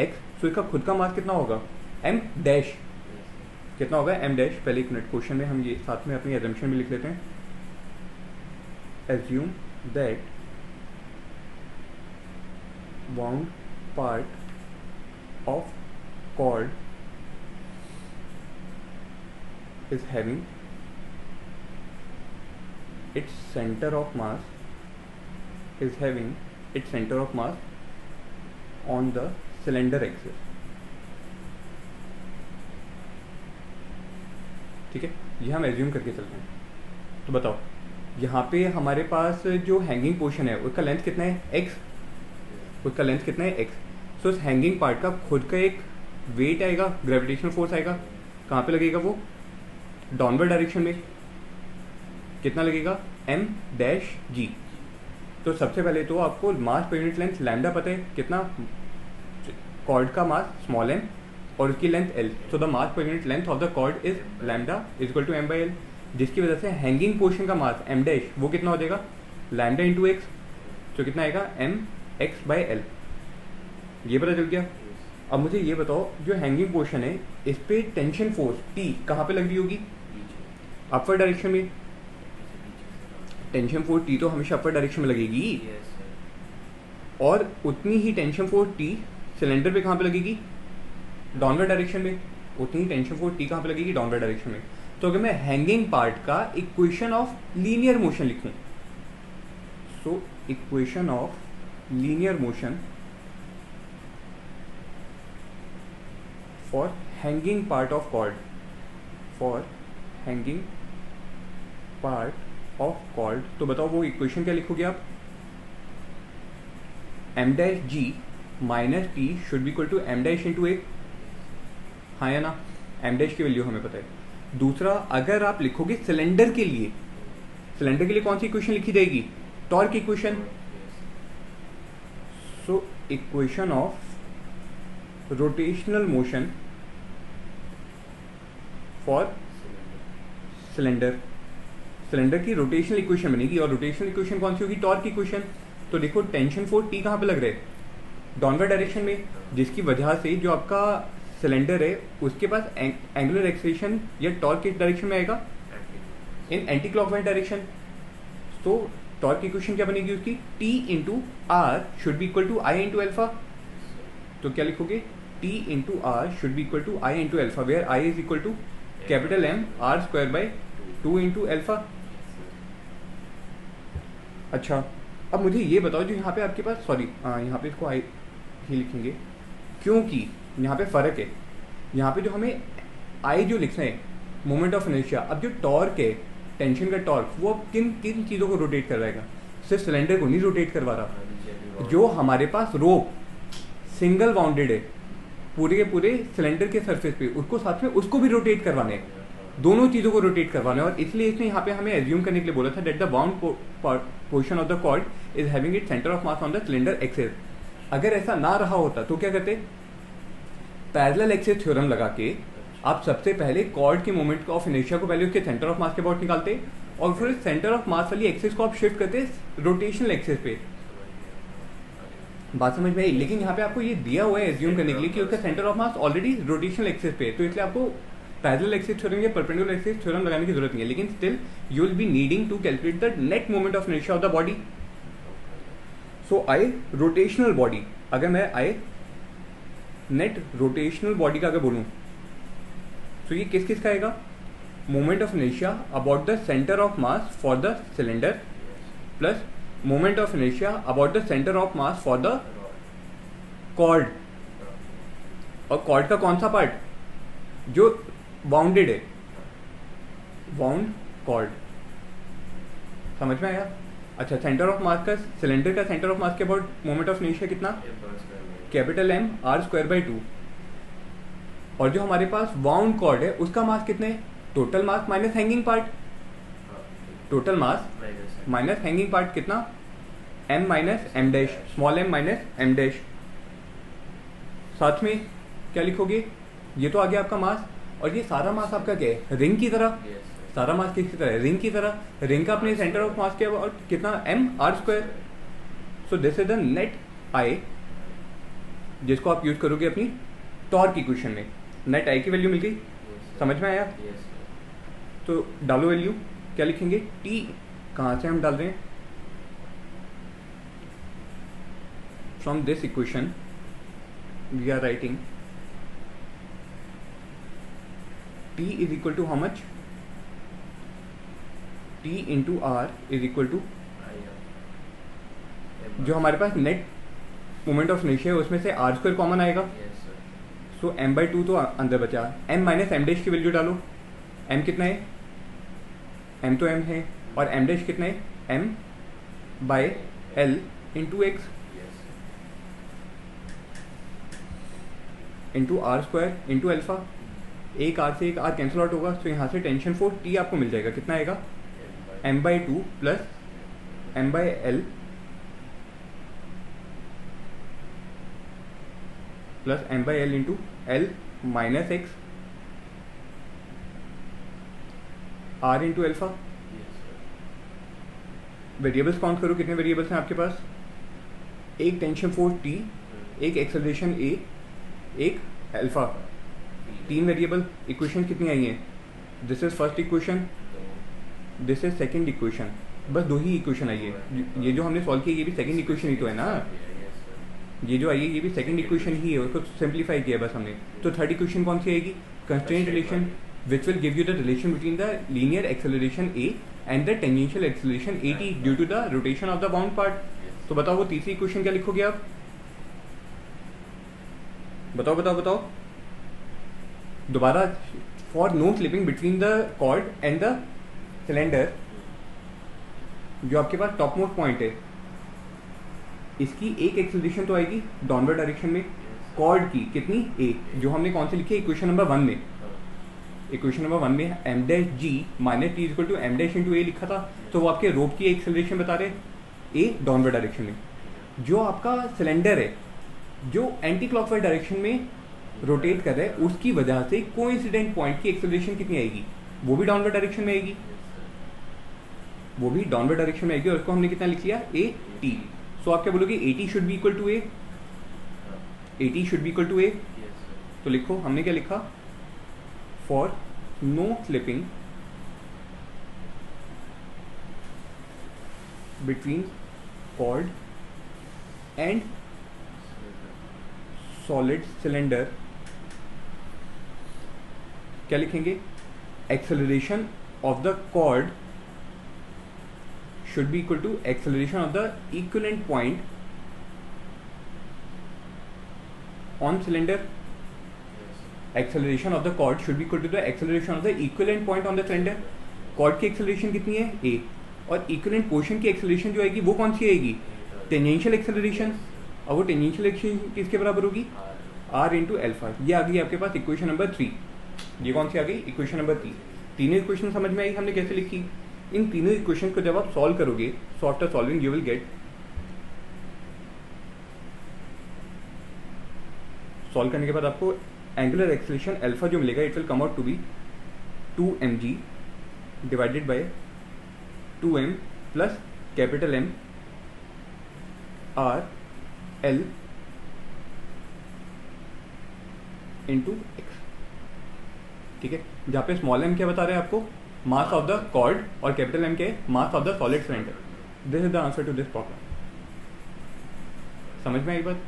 x, so इसका खुद का मास कितना होगा? m dash. कितना होगा? m dash. पहले एक मिनट, क्वेश्चन में हम ये साथ में अपनी assumption भी लिख लेते हैं. Assume that wound part of cord is having its center of mass on the cylinder axis. ठीक है. ये हम एज्यूम करके चलते हैं. तो बताओ यहाँ पे हमारे पास जो हैंगिंग पोर्शन है उसका लेंथ कितना है? x. उसका लेंथ कितना है? x. सो इस हैंगिंग पार्ट का खुद का एक वेट आएगा, ग्रेविटेशनल फोर्स आएगा. कहाँ पे लगेगा वो? डाउनवर्ड डायरेक्शन में. कितना लगेगा? m dash g. तो सबसे पहले तो आपको मास पर यूनिट लेंथ लैम्डा पता है कितना? कॉर्ड का मास स्मॉल m और उसकी length l. So the mass per unit length of the cord is lambda is equal to m by l, जिसकी वजह से हैंगिंग पोर्शन का मास m डैश वो कितना हो जाएगा? Lambda into x. तो कितना आएगा? m x by l. ये पता चल गया. अब मुझे ये बताओ जो हैंगिंग पोर्शन है इस पे टेंशन फोर्स T कहाँ पे लग रही होगी? अपवर्ड डायरेक्शन में. टेंशन फोर्स T तो हमेशा अपर डायरेक्शन में लगेगी. और उतनी ही टेंशन फोर्स T सिलेंडर पे कहाँ पे लगेगी? डाउनवर्ड डायरेक्शन में. उतनी ही टेंशन फोर्स T कहाँ पे लगेगी? डाउनवर्ड डायरेक्शन में. तो अगर मैं हैंगिंग पार्ट का इक्वेशन ऑफ लीनियर मोशन लिखूं, so equation of linear motion for hanging part of cord, for hanging part of cord, तो बताओ वो इक्वेशन क्या लिखोगे आप? M dash g minus T should be equal to m dash into a, हाँ या ना? एम डैश की वैल्यू हमें पता है। दूसरा, अगर आप लिखोगे सिलेंडर के लिए, सिलेंडर के लिए कौन सी इक्वेशन लिखी जाएगी? Torque equation. So equation of rotational motion for cylinder, cylinder की रोटेशनल इक्वेशन बनेगी। और रोटेशनल इक्वेशन कौन सी होगी? Torque equation. तो देखो टेंशन फोर्स टी कहाँ पे लग रहा है? डाउनवर्ड डायरेक्शन में, जिसकी वजह से जो आपका सिलेंडर है उसके पास एंगुलर एक्सेलरेशन या टॉर्क किस डायरेक्शन में आएगा? In anti clockwise direction. तो टॉर्क इक्वेशन क्या बनेगी उसकी? T into R should be equal to I into alpha. तो क्या लिखोगे? T into R should be equal to I into alpha, where I is equal to capital M R square by 2 into alpha. अच्छा, अब मुझे ये बताओ, जो यहाँ पे आपके पास, सॉरी यहाँ पे इसको आई ही लिखेंगे क्योंकि यहाँ पे फर्क है। यहाँ पे जो हमें आई जो लिखना है मोमेंट ऑफ इनर्शिया, अब जो टॉर्क है, टेंशन का टॉर्क, वो अब किन किन चीज़ों को रोटेट करवाएगा? सिर्फ सिलेंडर को नहीं रोटेट करवा रहा, जो हमारे पास रोप सिंगल बाउंडेड है पूरे के पूरे सिलेंडर के सरफेस पे, उसको साथ में उसको भी रोटेट करवाने हैं, दोनों चीज़ों को रोटेट करवाना है। और इसलिए इसने यहाँ पे हमें एज्यूम करने के लिए बोला था that the bound portion of the cord is having it centre of mass on the cylinder axis. अगर ऐसा ना रहा होता तो क्या करते? पैरेलल एक्सिस थ्योरम लगा के आप सबसे पहले कॉर्ड के मोमेंट ऑफ इनर्शिया को पहले उसके सेंटर ऑफ मास के अबाउट निकालते, और फिर सेंटर ऑफ मास वाली एक्सिस को आप शिफ्ट करते रोटेशनल एक्सिस पे। बात समझ में आई? लेकिन यहाँ पे आपको ये दिया हुआ है एज्यूम करने के लिए कि उसका centre of mass already rotational axis पे है, तो इसलिए आपको पैरेलल एक्सिस थ्योरम या परपेंडिकुलर एक्सिस थ्योरम लगाने की जरूरत नहीं है। लेकिन still you will be needing to calculate the net moment of inertia of the body. So I rotational body, अगर मैं आई नेट रोटेशनल बॉडी का अगर बोलूँ तो ये किस किस का आएगा? Moment of inertia about the centre of mass for the cylinder plus moment of inertia about the centre of mass for the cord. और कॉर्ड का कौन सा पार्ट? जो बाउंडेड है, बाउंड कॉर्ड। समझ में आया? अच्छा, सेंटर ऑफ मास का, सिलेंडर का सेंटर ऑफ मास के अबाउट मोमेंट ऑफ इनर्शिया कितना? Capital M R square by 2। और जो हमारे पास बाउंड कॉर्ड है उसका मास कितने? Total mass minus hanging part, total mass minus hanging part कितना? m minus M dash, small m minus M dash. साथ में क्या लिखोगे? ये तो आ गया आपका मास, और ये सारा मास आपका क्या है? रिंग की तरह। सारा मास किसकी तरह है? रिंग की तरह। रिंग का अपने सेंटर ऑफ मास के और कितना? m R square. So this is the net I, जिसको आप यूज करोगे अपनी टॉर्क इक्वेशन में। नेट आई की वैल्यू मिल गई, समझ में आया? तो डालो वैल्यू, क्या लिखेंगे? टी कहाँ से हम डाल रहे हैं? From this equation we are writing T is equal to how much? T into R is equal to, जो हमारे पास नेट मोमेंट ऑफ इनर्शिया है उसमें से आर स्क्वायर कॉमन आएगा। सो m बाई 2 तो अंदर बचा, m माइनस एम डैश की वैल्यू डालो। m कितना है? m तो m है, और m डैश कितना है? m by l into X into R square into alpha. एक आर से एक आर कैंसिल आउट होगा, तो यहाँ से टेंशन फोर्स टी आपको मिल जाएगा। कितना आएगा? m by 2 plus m by l plus m by L into L minus X R into alpha. Variables count करो, कितने वेरिएबल्स हैं आपके पास? एक टेंशन फोर्स टी, एक एक्सेलरेशन ए, एक एल्फा, 3 वेरिएबल। इक्वेशन कितनी आई हैं? This is first equation, this is second equation. बस 2 ही इक्वेशन आई है। ये जो हमने सॉल्व किया ये भी सेकंड इक्वेशन ही तो है ना। ये जो आई है ये भी सेकंड इक्वेशन ही है, उसको सिंप्लीफाई किया बस हमने। तो थर्ड इक्वेशन कौन सी आएगी? Constraint relation, which will give you the relation between the linear acceleration A and the tangential acceleration A T due to the rotation of the bound part. तो बताओ वो तीसरी इक्वेशन क्या लिखोगे आप? बताओ बताओ बताओ दोबारा। For no slipping between the cord and the cylinder, जो आपके पास टॉप मोस्ट पॉइंट है इसकी एक एक्सेलरेशन तो आएगी डाउनवर्ड डायरेक्शन में, कॉर्ड की कितनी ए, जो हमने कौन से लिखी है इक्वेशन नंबर 1 में, इक्वेशन नंबर 1 में m dash g minus T equal to m dash into a लिखा था, तो वो आपके रोप की एक्सेलरेशन बता रहे ए डाउनवर्ड डायरेक्शन में। जो आपका सिलेंडर है जो एंटी क्लॉकवाइज डायरेक्शन में रोटेट कर रहा है, उसकी वजह से कोइंसिडेंट पॉइंट की एक्सेलरेशन कितनी आएगी, वो भी डाउनवर्ड डायरेक्शन में आएगी, वो भी डाउनवर्ड डायरेक्शन में आएगी, और उसको हमने कितना लिख लिया ए टी। सो आप क्या बोलोगे a T should be equal to a, a T should be equal to a, तो लिखो हमने क्या लिखा, for no slipping between cord and solid cylinder, क्या लिखेंगे, acceleration of the cord should be equal to acceleration of the equivalent point on cylinder. Acceleration of the chord should be equal to the acceleration of the equivalent point on the cylinder. chord की acceleration कितनी है a, और equivalent portion की acceleration जो आएगी वो कौन सी आएगी, टेंजेंशियल एक्सेलरेशन, और वो टेंजेंशियल एक्सेलरेशन किसके बराबर होगी, r इंटू एल्फा। ये आ गई आपके पास इक्वेशन नंबर 3। ये कौन सी आ गई, इक्वेशन नंबर 3। तीनों इक्वेशन समझ में आई हमने कैसे लिखी। इन तीनों इक्वेशन को जब आप सॉल्व करोगे, so after solving you will get, solve करने के बाद आपको एंगुलर एक्सेलरेशन अल्फा जो मिलेगा, it will come out to be 2mg divided by 2m plus capital M R L into X. ठीक है, जहाँ पे स्मॉल m क्या बता रहे हैं आपको, मास ऑफ द कॉर्ड, और कैपिटल M क्या है, mass of the solid cylinder. This is the answer to this problem. समझ में आई बात।